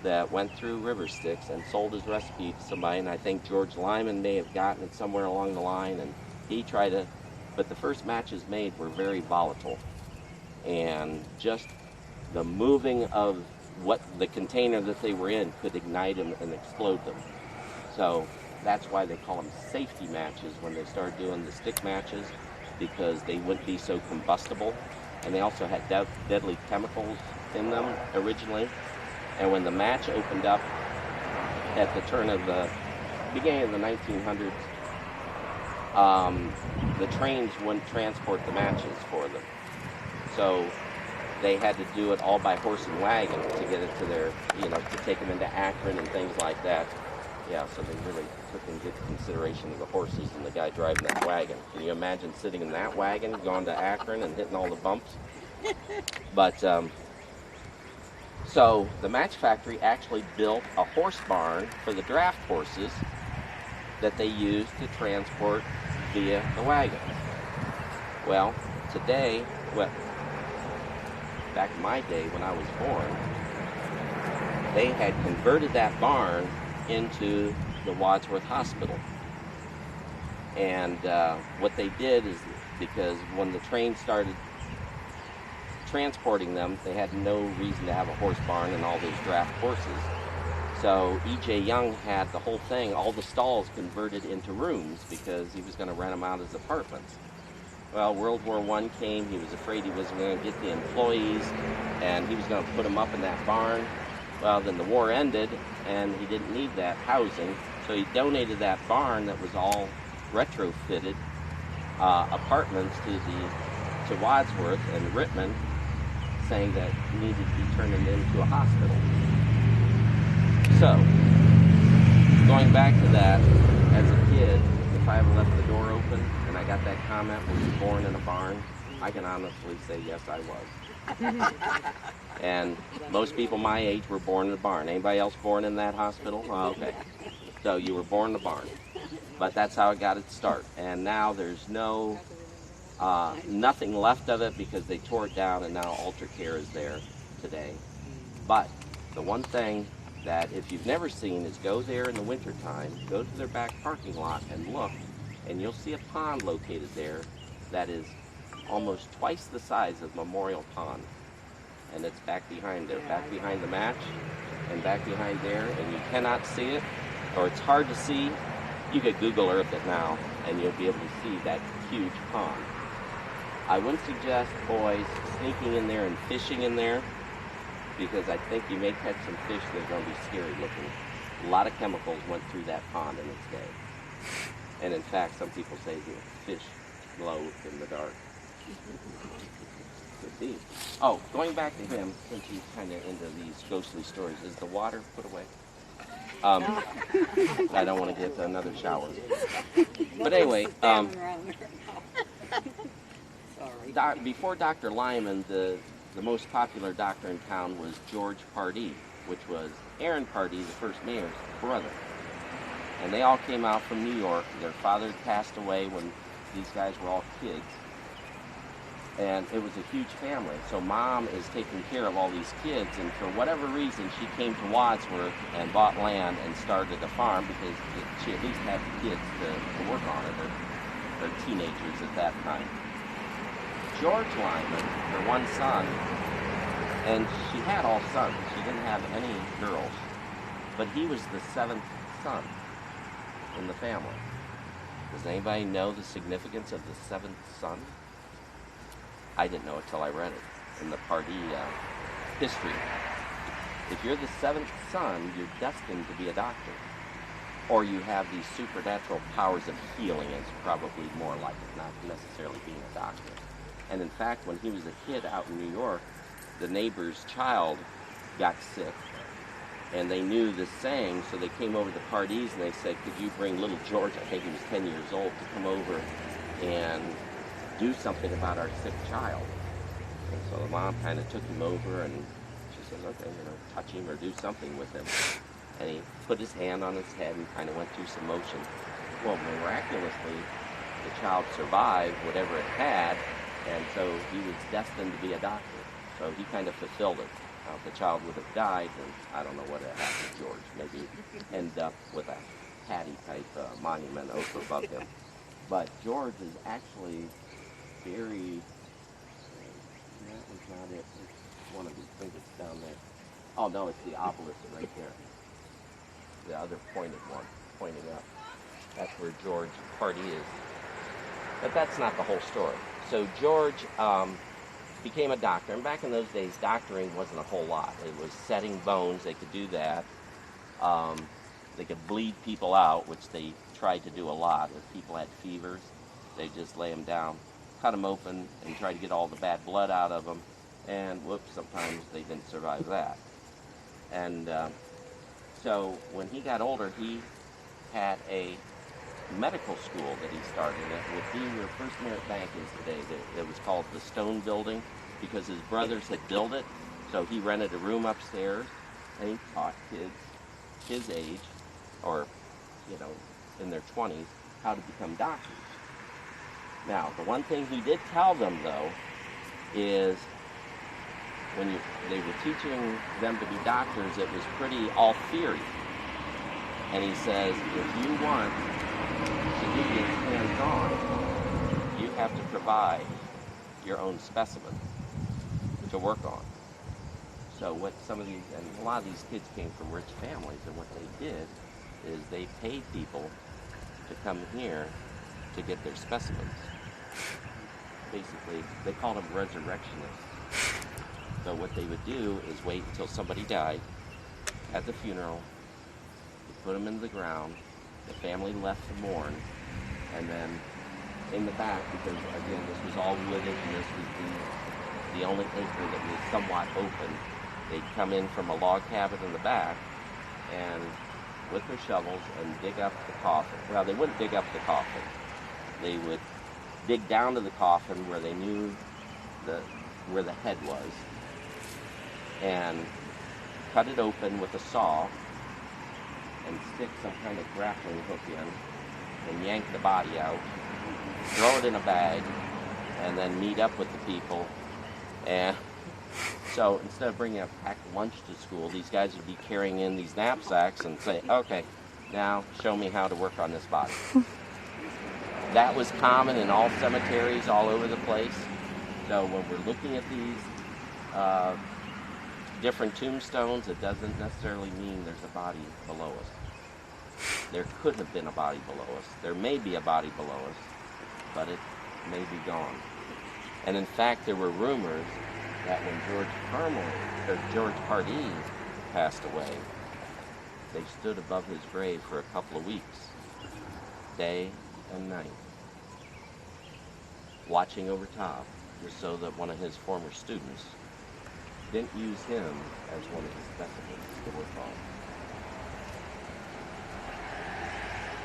that went through river sticks and sold his recipe to somebody, and I think George Lyman may have gotten it somewhere along the line, and he tried to, but the first matches made were very volatile, and just the moving of what the container that they were in could ignite them and explode them. So that's why they call them safety matches when they started doing the stick matches, because they wouldn't be so combustible, and they also had deadly chemicals in them originally. And when the match opened up at the turn of the beginning of the 1900s, the trains wouldn't transport the matches for them. So they had to do it all by horse and wagon to get it to their, you know, to take them into Akron and things like that. Yeah, so they really took in good consideration of the horses and the guy driving that wagon. Can you imagine sitting in that wagon, going to Akron and hitting all the bumps? But, so the match factory actually built a horse barn for the draft horses that they used to transport via the wagons. Well, today, back in my day when I was born, they had converted that barn into the Wadsworth Hospital. And what they did is, because when the train started transporting them, they had no reason to have a horse barn and all those draft horses. So E.J. Young had the whole thing, all the stalls converted into rooms because he was going to rent them out as apartments. Well, World War I came, he was afraid he wasn't going to get the employees, and he was going to put them up in that barn. Well, then the war ended, and he didn't need that housing, so he donated that barn that was all retrofitted apartments to the to Wadsworth and Rittman, saying that it needed to be turned into a hospital. So, going back to that, as a kid, if I ever left the door open and I got that comment, were you born in a barn? I can honestly say yes, I was. And most people my age were born in a barn. Anybody else born in that hospital? Oh, okay. So you were born in a barn. But that's how it got its start. And now there's nothing left of it because they tore it down, and now Altar Care is there today. But the one thing that if you've never seen is go there in the wintertime, go to their back parking lot and look, and you'll see a pond located there that is almost twice the size of Memorial Pond. And it's back behind there, back behind the match, and back behind there, and you cannot see it, or it's hard to see. You could Google Earth it now, and you'll be able to see that huge pond. I wouldn't suggest boys sneaking in there and fishing in there, because I think you may catch some fish that are going to be scary looking. A lot of chemicals went through that pond in its day. And in fact, some people say the fish glow in the dark. Could be. Oh, going back to him, since he's kind of into these ghostly stories, is the water put away? I don't want to get another shower. But anyway, before Dr. Lyman, the most popular doctor in town was George Pardee, which was Aaron Pardee, the first mayor's brother. And they all came out from New York. Their father had passed away when these guys were all kids. And it was a huge family. So Mom is taking care of all these kids, and for whatever reason, she came to Wadsworth and bought land and started a farm because she at least had the kids to work on it. They're teenagers at that time. George Lyman, her one son, and she had all sons. She didn't have any girls. But he was the seventh son in the family. Does anybody know the significance of the seventh son? I didn't know it till I read it in the Pardee history. If you're the seventh son, you're destined to be a doctor. Or you have these supernatural powers of healing, is probably more like it, not necessarily being a doctor. And in fact, when he was a kid out in New York, the neighbor's child got sick. And they knew this saying, so they came over to Pardee's and they said, could you bring little George, I think he was 10 years old, to come over and do something about our sick child. And so the mom kind of took him over and she says, okay, touch him or do something with him. And he put his hand on his head and kind of went through some motion. Well, miraculously, the child survived whatever it had, and so he was destined to be a doctor. So he kind of fulfilled it. Now, if the child would have died, then I don't know what would have happened to George. Maybe end up with a Hattie-type monument over above him. But George is actually very, that was not it. It's one of these things that's down there. Oh no, it's the obelisk right there. The other pointed one, pointing up. That's where George Pardee is. But that's not the whole story. So George became a doctor, and back in those days, doctoring wasn't a whole lot. It was setting bones, they could do that. They could bleed people out, which they tried to do a lot. If people had fevers, they'd just lay them down, cut them open, and try to get all the bad blood out of them. And whoops, sometimes they didn't survive that. And so when he got older, he had a medical school that he started at, with being where First Merit Bank is today. It was called the Stone Building because his brothers had built it. So he rented a room upstairs and he taught kids his age, or in their 20s, how to become doctors. Now, the one thing he did tell them, though, is when they were teaching them to be doctors, it was pretty all theory. And he says, if you want to get hands-on, you have to provide your own specimen to work on. So what some of these, and a lot of these kids came from rich families, and what they did is they paid people to come here to get their specimens. Basically, they called them resurrectionists. So what they would do is wait until somebody died at the funeral, put them in the ground, the family left to mourn, and then in the back, because again, this was all wooded and this was the only acre that was somewhat open. They'd come in from a log cabin in the back and with their shovels and dig up the coffin. Well, they wouldn't dig up the coffin. They would dig down to the coffin where they knew where the head was and cut it open with a saw and stick some kind of grappling hook in and yank the body out, throw it in a bag, and then meet up with the people. And so instead of bringing a packed lunch to school, these guys would be carrying in these knapsacks and say, okay, now show me how to work on this body. That was common in all cemeteries all over the place. So when we're looking at these different tombstones, it doesn't necessarily mean there's a body below us. There could have been a body below us. There may be a body below us, but it may be gone. And in fact, there were rumors that when George Pardee passed away, they stood above his grave for a couple of weeks, day and night, watching over top, just so that one of his former students didn't use him as one of his specimens to work on.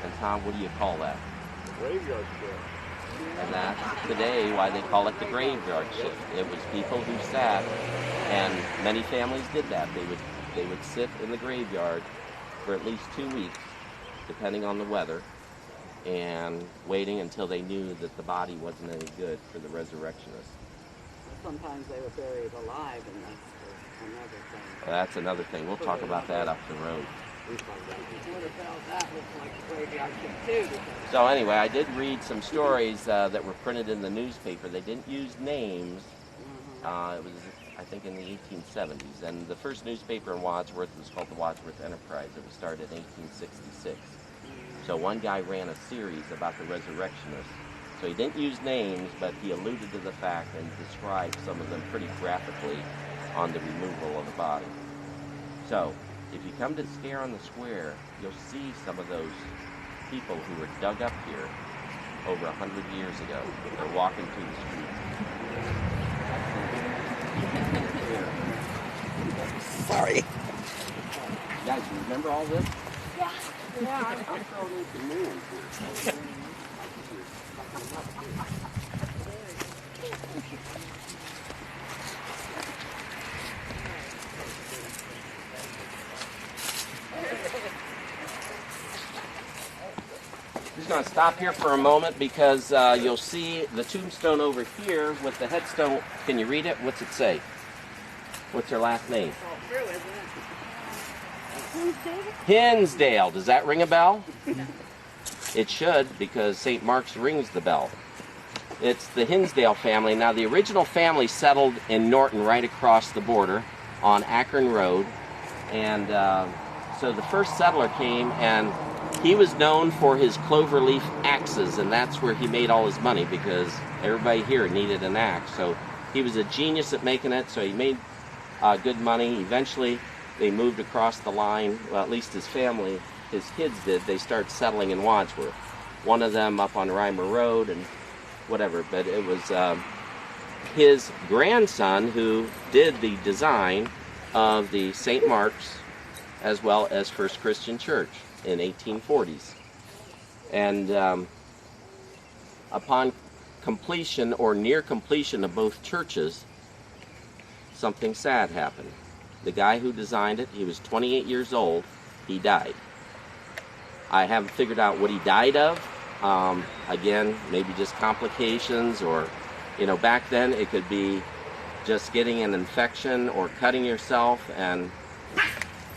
And Tom, what do you call that? The graveyard shift. And that's today why they call it the graveyard shift. It was people who sat, and many families did that. They would sit in the graveyard for at least 2 weeks, depending on the weather, and waiting until they knew that the body wasn't any good for the resurrectionists. Sometimes they were buried alive, and that's another thing. That's another thing. We'll talk about that up the road. That looks like a graveyard shift too. So anyway, I did read some stories that were printed in the newspaper. They didn't use names. It was, I think, in the 1870s. And the first newspaper in Wadsworth was called the Wadsworth Enterprise. It was started in 1866. So one guy ran a series about the resurrectionists. So he didn't use names, but he alluded to the fact and described some of them pretty graphically on the removal of the body. So if you come to Scare on the Square, you'll see some of those people who were dug up here over 100 years ago. They're walking through the streets. Sorry. Guys, you remember all this? Yeah. Yeah, I'm throwing in some new ones here. Just going to stop here for a moment because you'll see the tombstone over here with the headstone. Can you read it? What's it say? What's her last name? It's all true, isn't it? Hinsdale. Does that ring a bell? It should, because St. Mark's rings the bell. It's the Hinsdale family. Now, the original family settled in Norton right across the border on Akron Road. And so the first settler came, and he was known for his cloverleaf axes, and that's where he made all his money because everybody here needed an axe. So he was a genius at making it, so he made good money. Eventually, they moved across the line, well, at least his family, his kids did. They started settling in Wadsworth. One of them up on Reimer Road and whatever, but it was his grandson who did the design of the St. Mark's as well as First Christian Church in 1840s. And upon completion or near completion of both churches, something sad happened. The guy who designed it, he was 28 years old, he died. I haven't figured out what he died of. Again, maybe just complications, or, you know, back then it could be just getting an infection or cutting yourself. And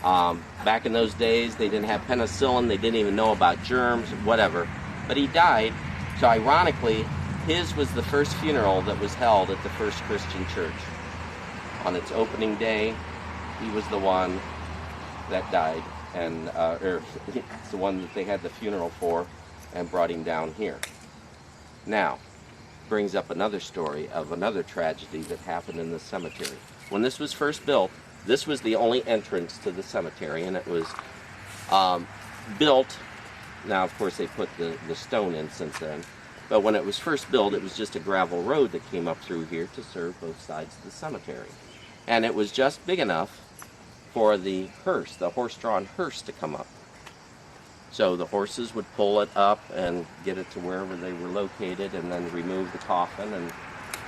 back in those days, they didn't have penicillin, they didn't even know about germs, whatever. But he died. So ironically, his was the first funeral that was held at the First Christian Church. On its opening day, he was the one that died, and it's the one that they had the funeral for and brought him down here. Now, brings up another story of another tragedy that happened in the cemetery. When this was first built, this was the only entrance to the cemetery, and it was built, now of course they put the stone in since then, But when it was first built, it was just a gravel road that came up through here to serve both sides of the cemetery. And it was just big enough for the hearse, the horse-drawn hearse, to come up. So the horses would pull it up and get it to wherever they were located, and then remove the coffin and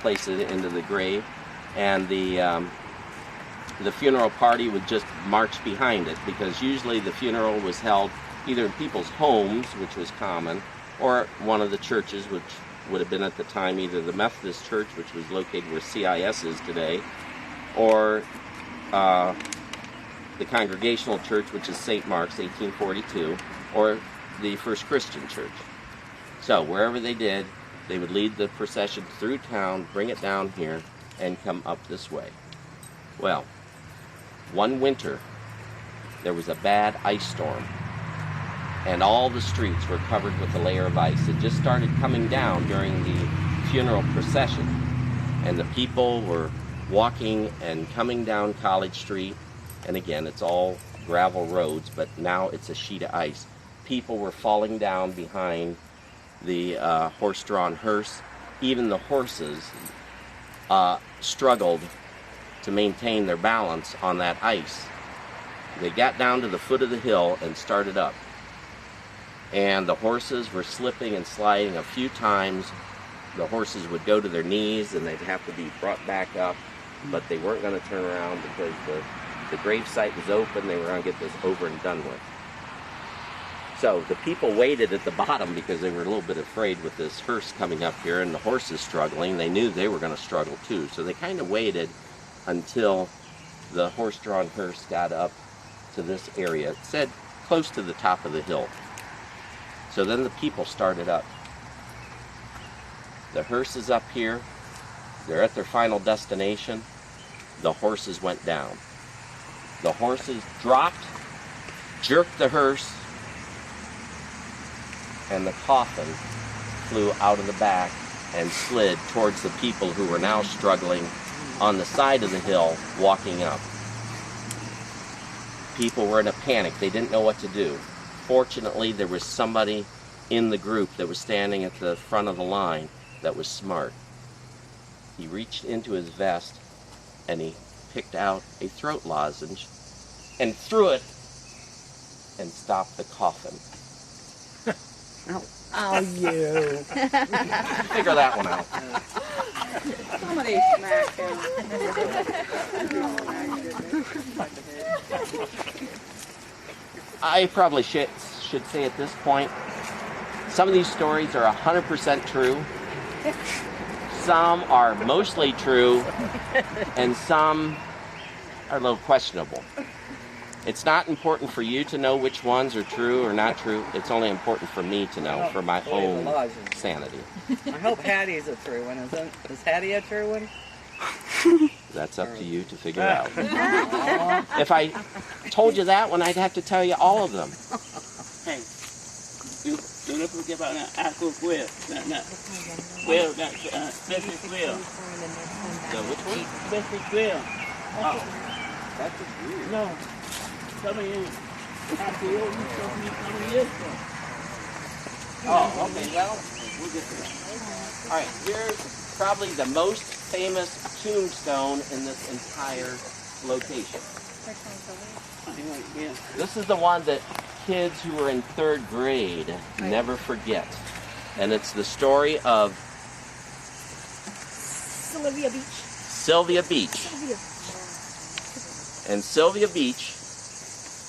place it into the grave. And the funeral party would just march behind it, because usually the funeral was held either in people's homes, which was common, or one of the churches, which would have been at the time either the Methodist Church, which was located where CIS is today, or the Congregational Church, which is St. Mark's, 1842, or the First Christian Church. So wherever they did, they would lead the procession through town, bring it down here, and come up this way. Well, one winter, there was a bad ice storm, and all the streets were covered with a layer of ice. It just started coming down during the funeral procession, and the people were walking and coming down College Street, and again, it's all gravel roads, but now it's a sheet of ice. People were falling down behind the horse-drawn hearse. Even the horses struggled to maintain their balance on that ice. They got down to the foot of the hill and started up. And the horses were slipping and sliding a few times. The horses would go to their knees and they'd have to be brought back up, but they weren't going to turn around because the grave site was open. They were going to get this over and done with. So the people waited at the bottom because they were a little bit afraid with this hearse coming up here and the horses struggling. They knew they were going to struggle too. So they kind of waited until the horse-drawn hearse got up to this area. It said close to the top of the hill. So then the people started up. The hearse is up here. They're at their final destination. The horses went down. The horses dropped, jerked the hearse, and the coffin flew out of the back and slid towards the people who were now struggling on the side of the hill walking up. People were in a panic. They didn't know what to do. Fortunately, there was somebody in the group that was standing at the front of the line that was smart. He reached into his vest and he picked out a throat lozenge and threw it and stopped the coffin. Oh, you. Figure that one out. Somebody smacked him. I probably should say at this point, some of these stories are 100% true. Some are mostly true, and some are a little questionable. It's not important for you to know which ones are true or not true. It's only important for me to know for my own sanity. I hope Hattie's a true one. Is Hattie a true one? That's up to you to figure out. If I told you that one, I'd have to tell you all of them. Hey, don't forget about that aqua quill. That special quill. So which one? Special quill. Oh, That's just weird. no. Come in. After you told me coming years ago. Oh, okay, well, we'll get to that. All right, here's probably the most famous tombstone in this entire location. Yeah. This is the one that kids who were in 3rd grade never forget. And it's the story of Sylvia Beach. Sylvia Beach. And Sylvia Beach,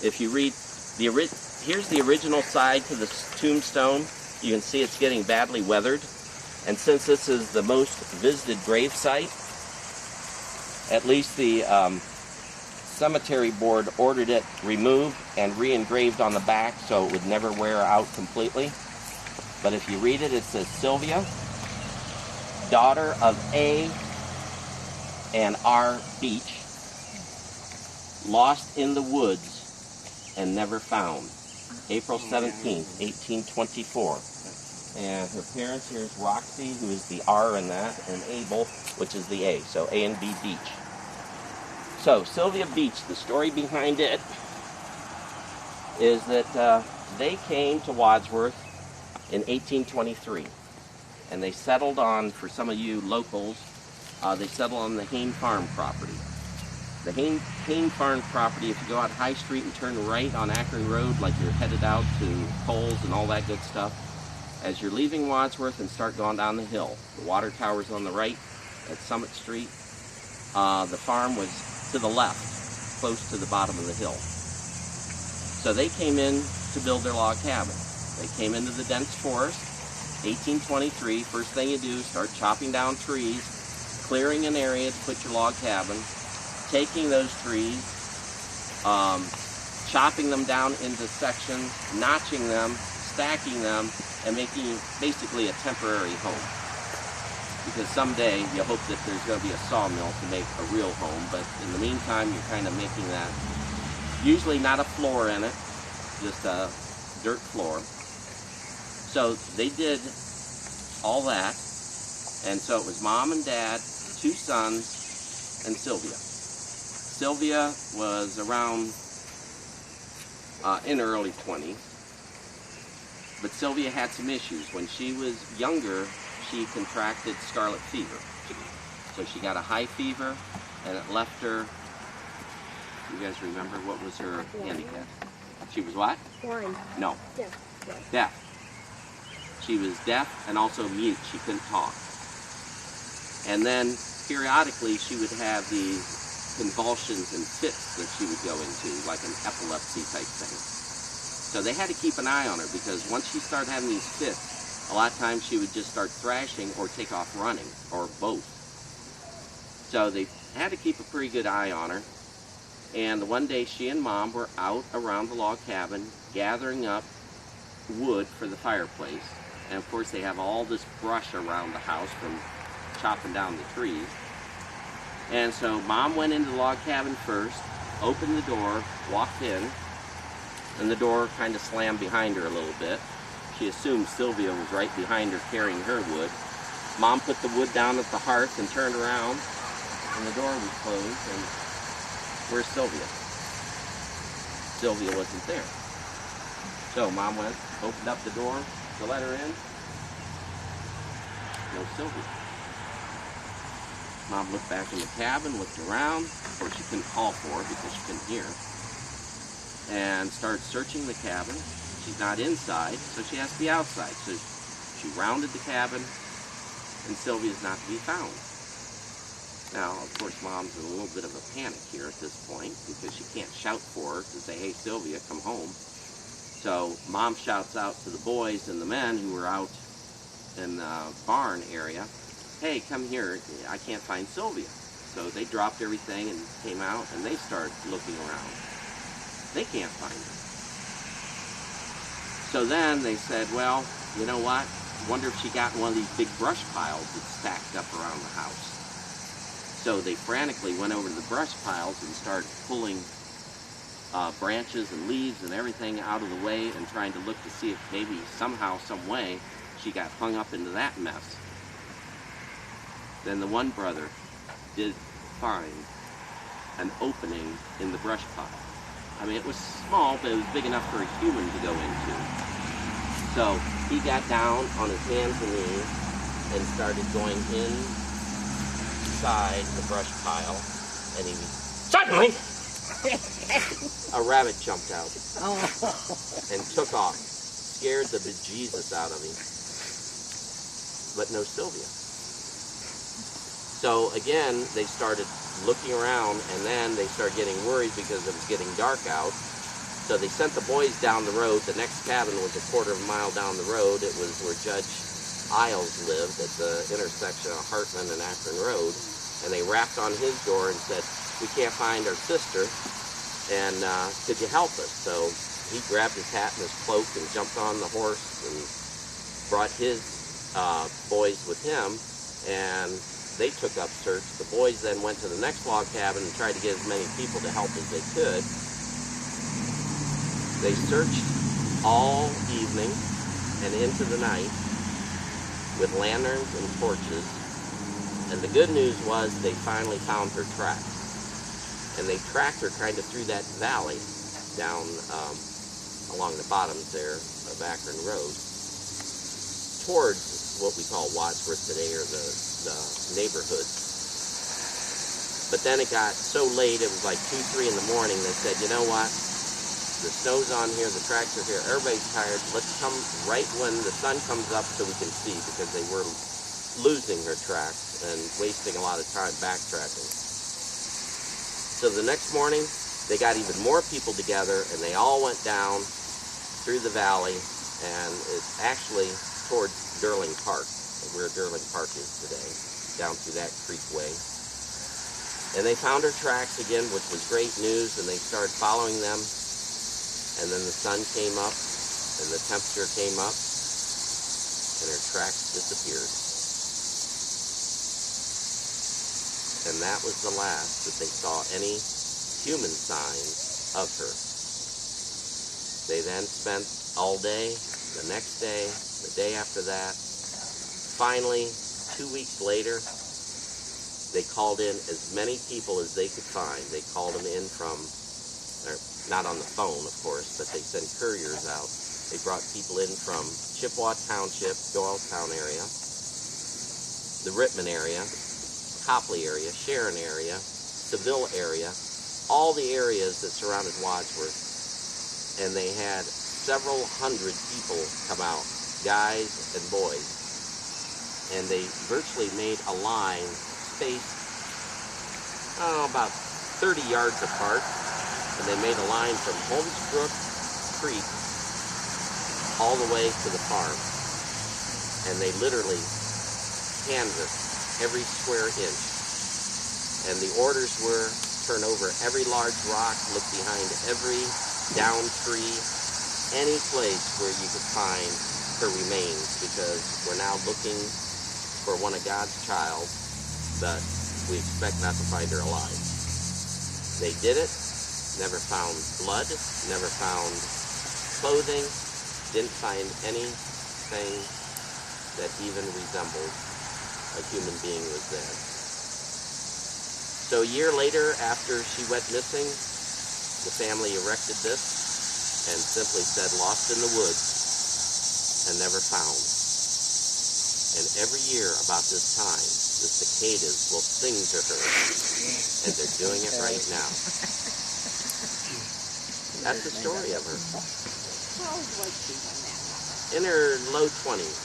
if you read here's the original side to the tombstone. You can see it's getting badly weathered. And since this is the most visited grave site, at least the cemetery board ordered it removed and re-engraved on the back so it would never wear out completely. But if you read it, it says Sylvia, daughter of A and R Beach, lost in the woods and never found. April 17th, 1824. And her parents, here's Roxy, who is the R in that, and Abel, which is the A. So A and B Beach. So Sylvia Beach, the story behind it is that they came to Wadsworth in 1823. and they settled on, for some of you locals, they settled on the Hain Farm property. The Hain Farm property, if you go out High Street and turn right on Akron Road, like you're headed out to Coles and all that good stuff, as you're leaving Wadsworth and start going down the hill, the water tower's on the right at Summit Street. The farm was to the left, close to the bottom of the hill. So they came in to build their log cabin. They came into the dense forest, 1823. First thing you do, start chopping down trees, clearing an area to put your log cabin, taking those trees, chopping them down into sections, notching them, stacking them, and making basically a temporary home. Because someday you hope that there's going to be a sawmill to make a real home, but in the meantime you're kind of making that, usually not a floor in it, just a dirt floor. So they did all that, and so it was Mom and Dad, 2 sons, and Sylvia. Sylvia was around in her early 20s, but Sylvia had some issues. When she was younger, she contracted scarlet fever. So she got a high fever, and it left her, you guys remember, what was her handicap? She was what? Blind. No. Deaf. Deaf. She was deaf and also mute. She couldn't talk. And then periodically she would have these convulsions and fits that she would go into, like an epilepsy type thing. So they had to keep an eye on her, because once she started having these fits, a lot of times she would just start thrashing or take off running, or both. So they had to keep a pretty good eye on her. And one day she and Mom were out around the log cabin gathering up wood for the fireplace. And of course they have all this brush around the house from chopping down the trees. And so Mom went into the log cabin first, opened the door, walked in, and the door kind of slammed behind her a little bit. She assumed Sylvia was right behind her carrying her wood. Mom put the wood down at the hearth and turned around, and the door was closed, and where's Sylvia? Sylvia wasn't there. So Mom went, opened up the door to let her in. No Sylvia. Mom looked back in the cabin, looked around. Of course, she couldn't call for her because she couldn't hear. And started searching the cabin. She's not inside, so she has to be outside. So she rounded the cabin, and Sylvia's not to be found. Now, of course, Mom's in a little bit of a panic here at this point, because she can't shout for her to say, hey, Sylvia, come home. So Mom shouts out to the boys and the men who were out in the barn area, hey, come here, I can't find Sylvia. So they dropped everything and came out, and they started looking around. They can't find her. So then they said, well, you know what? Wonder if she got in one of these big brush piles that's stacked up around the house. So they frantically went over to the brush piles and started pulling branches and leaves and everything out of the way and trying to look to see if maybe somehow, some way, she got hung up into that mess. Then the one brother did find an opening in the brush pile. I mean, it was small, but it was big enough for a human to go into. So he got down on his hands and knees and started going inside the brush pile, and he suddenly a rabbit jumped out and took off, scared the bejesus out of him, but no Sylvia. So again, they started looking around, and then they started getting worried because it was getting dark out. So they sent the boys down the road. The next cabin was a quarter of a mile down the road. It was where Judge Isles lived at the intersection of Hartman and Akron Road. And they rapped on his door and said, we can't find our sister, and could you help us? So he grabbed his hat and his cloak and jumped on the horse and brought his boys with him, and they took up search. The boys then went to the next log cabin and tried to get as many people to help as they could. They searched all evening and into the night with lanterns and torches. And the good news was they finally found her tracks. And they tracked her kind of through that valley down along the bottoms there of Akron Road towards what we call Wadsworth today, or the neighborhoods. But then it got so late, it was like 2, 3 in the morning, they said, you know what, the snow's on here, the tracks are here, everybody's tired, let's come right when the sun comes up so we can see, because they were losing their tracks and wasting a lot of time backtracking. So the next morning, they got even more people together, and they all went down through the valley, and it's actually towards Durling Park, where Durling Park is today, down through that creek way. And they found her tracks again, which was great news, and they started following them. And then the sun came up, and the temperature came up, and her tracks disappeared. And that was the last that they saw any human signs of her. They then spent all day, the next day, the day after that. Finally, 2 weeks later, they called in as many people as they could find. They called them in from, not on the phone, of course, but they sent couriers out. They brought people in from Chippewa Township, Doylestown area, the Rittman area, Copley area, Sharon area, Seville area, all the areas that surrounded Wadsworth. And they had several hundred people come out, guys and boys. And they virtually made a line spaced about 30 yards apart, and they made a line from Holmesbrook Creek all the way to the farm, and they literally canvassed every square inch, and the orders were turn over every large rock, look behind every down tree, any place where you could find her remains, because we're now looking for one of God's child, but we expect not to find her alive. They did it, never found blood, never found clothing, didn't find anything that even resembled a human being was there. So a year later, after she went missing, the family erected this and simply said, lost in the woods and never found. And every year about this time, the cicadas will sing to her, and they're doing it right now. That's the story of her. How old was she when that happened? In her low 20s.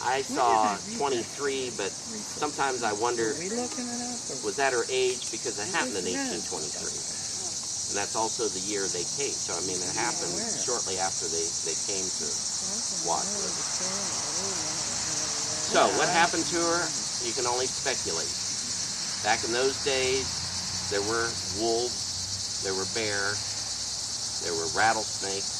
I saw 23, but sometimes I wonder, was that her age? Because it happened in 1823. And that's also the year they came. So, I mean, it happened shortly after they came to Wadsworth. So, what happened to her? You can only speculate. Back in those days, there were wolves, there were bears, there were rattlesnakes,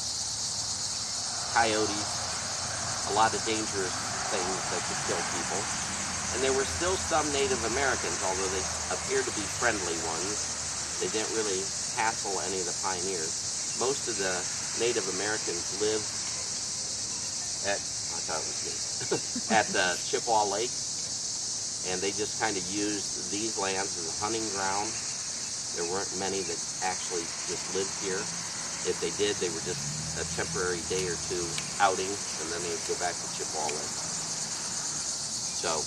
coyotes, a lot of dangerous things that could kill people. And there were still some Native Americans, although they appeared to be friendly ones. They didn't really hassle any of the pioneers. Most of the Native Americans lived at, I thought it was me, at the Chippewa Lake, and they just kind of used these lands as a hunting ground. There weren't many that actually just lived here. If they did, they were just a temporary day or two outing, and then they would go back to Chippewa Lake. So,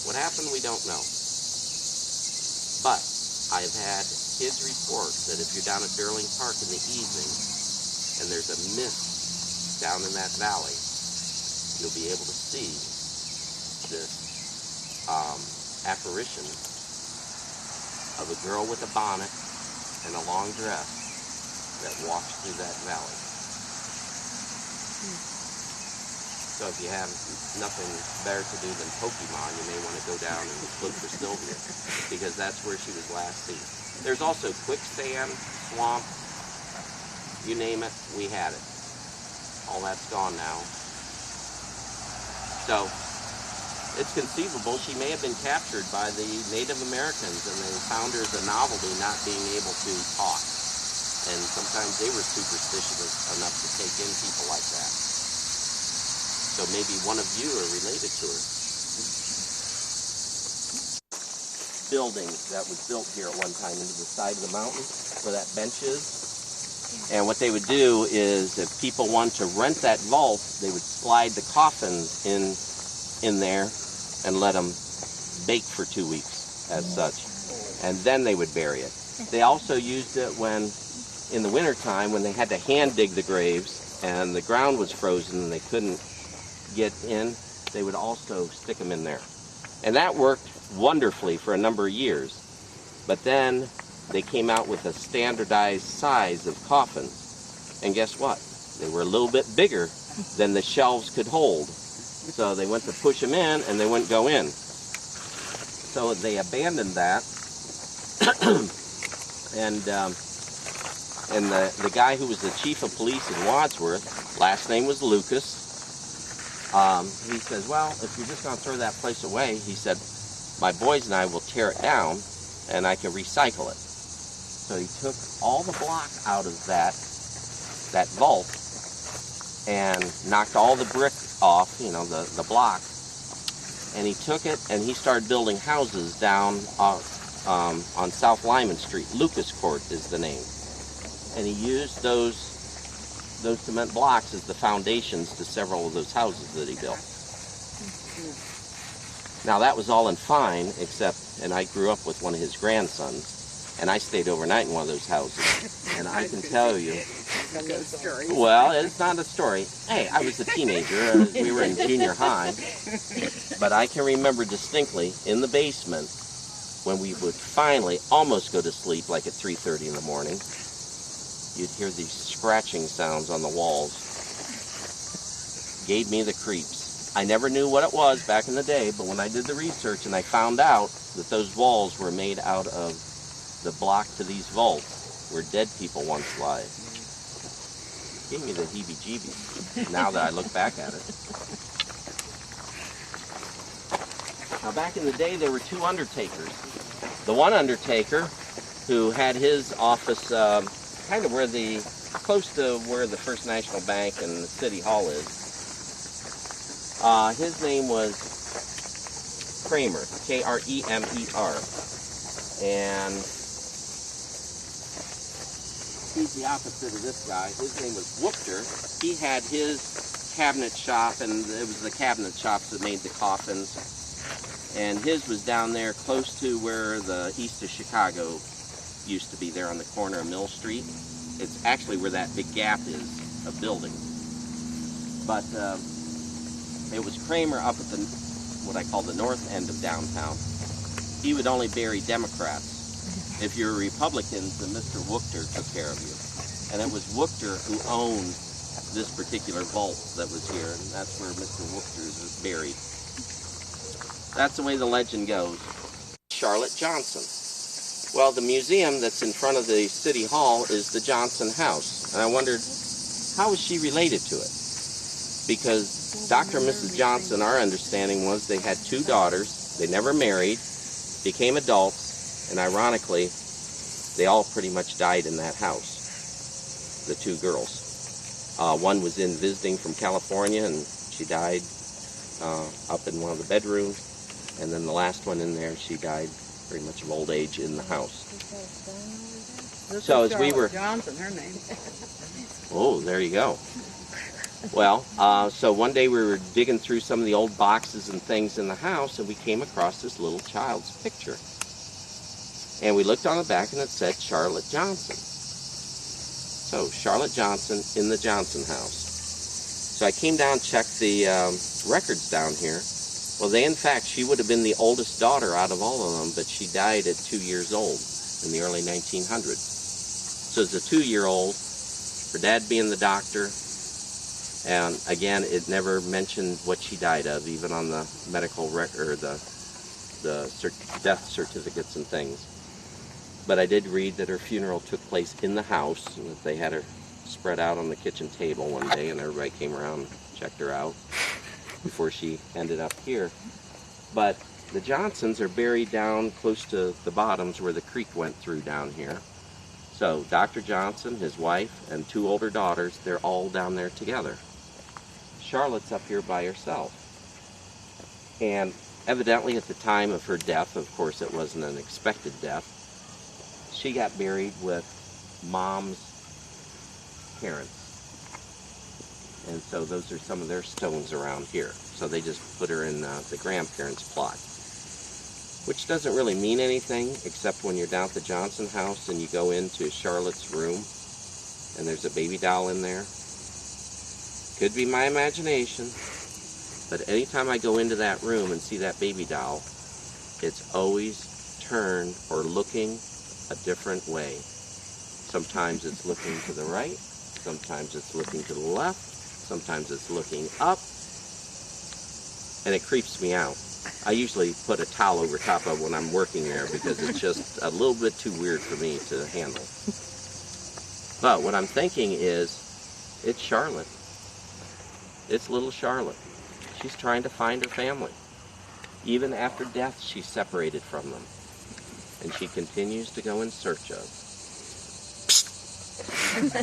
what happened, we don't know. But I've had kids report that if you're down at Durling Park in the evening, and there's a mist down in that valley, you'll be able to see this apparition of a girl with a bonnet and a long dress that walks through that valley. So if you have nothing better to do than Pokemon, you may want to go down and look for Sylvia, because that's where she was last seen. There's also quicksand, swamp, you name it, we had it. All that's gone now. So, it's conceivable she may have been captured by the Native Americans, and they found her as a novelty, not being able to talk. And sometimes they were superstitious enough to take in people like that. So maybe one of you are related to her. Building that was built here at one time into the side of the mountain where that bench is. And what they would do is, if people wanted to rent that vault, they would slide the coffins in there and let them bake for 2 weeks as such. And then they would bury it. They also used it when, in the wintertime, when they had to hand dig the graves and the ground was frozen and they couldn't get in, they would also stick them in there. And that worked wonderfully for a number of years. But then they came out with a standardized size of coffins. And guess what? They were a little bit bigger than the shelves could hold. So they went to push them in and they wouldn't go in. So they abandoned that. And the guy who was the chief of police in Wadsworth, last name was Lucas, he says, well, if you're just going to throw that place away, he said, my boys and I will tear it down and I can recycle it. So he took all the block out of that vault and knocked all the brick off, you know, the block, and he took it and he started building houses down on South Lyman Street. Lucas Court is the name. And he used those cement blocks as the foundations to several of those houses that he built. Now that was all in fine, except, and I grew up with one of his grandsons, and I stayed overnight in one of those houses. And I can tell you, well, it's not a story. Hey, I was a teenager. We were in junior high. But I can remember distinctly in the basement when we would finally almost go to sleep, like at 3:30 in the morning, you'd hear these scratching sounds on the walls. Gave me the creeps. I never knew what it was back in the day, but when I did the research and I found out that those walls were made out of the block to these vaults where dead people once lie. Gave me the heebie-jeebies now that I look back at it. Now back in the day there were two undertakers. The one undertaker who had his office kind of close to where the First National Bank and the City Hall is. His name was Kramer, K-R-E-M-E-R, and he's the opposite of this guy. His name was Wookter. He had his cabinet shop, and it was the cabinet shops that made the coffins, and his was down there close to where the east of Chicago used to be, there on the corner of Mill Street. It's actually where that big gap is, a building. But it was Kramer up at what I call the north end of downtown. He would only bury Democrats. If you're Republicans, then Mr. Wookter took care of you. And it was Wookter who owned this particular vault that was here, and that's where Mr. Wookter is buried. That's the way the legend goes. Charlotte Johnson. Well, the museum that's in front of the City Hall is the Johnson House. And I wondered, how was she related to it? Because Dr. and Mrs. Johnson, our understanding was they had two daughters. They never married, became adults, and ironically, they all pretty much died in that house, the two girls. One was in visiting from California, and she died up in one of the bedrooms. And then the last one in there, she died pretty much of old age in the house. So as we were... Johnson, her name. Oh, there you go. Well, so one day we were digging through some of the old boxes and things in the house, and we came across this little child's picture. And we looked on the back, and it said Charlotte Johnson. So, Charlotte Johnson in the Johnson house. So I came down and checked the records down here. Well, in fact, she would have been the oldest daughter out of all of them, but she died at 2 years old in the early 1900s. So as a 2-year-old, her dad being the doctor, and again, it never mentioned what she died of, even on the medical record, the death certificates and things. But I did read that her funeral took place in the house, and that they had her spread out on the kitchen table one day, and everybody came around and checked her out before she ended up here. But the Johnsons are buried down close to the bottoms where the creek went through down here. So Dr. Johnson, his wife, and 2 older daughters, they're all down there together. Charlotte's up here by herself. And evidently at the time of her death, of course it wasn't an expected death, she got buried with Mom's grandparents. And so those are some of their stones around here. So they just put her in the grandparents' plot, which doesn't really mean anything except when you're down at the Johnson house and you go into Charlotte's room and there's a baby doll in there. Could be my imagination, but anytime I go into that room and see that baby doll, it's always turned or looking a different way. Sometimes it's looking to the right, sometimes it's looking to the left, sometimes it's looking up, and it creeps me out. I usually put a towel over top of when I'm working there because it's just a little bit too weird for me to handle. But what I'm thinking is, it's Charlotte. It's little Charlotte. She's trying to find her family. Even after death, she's separated from them. And she continues to go in search of.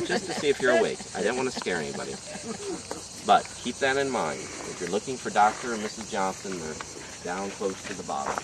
Just to see if you're awake. I didn't want to scare anybody. But keep that in mind. If you're looking for Dr. and Mrs. Johnson, they're down close to the bottom.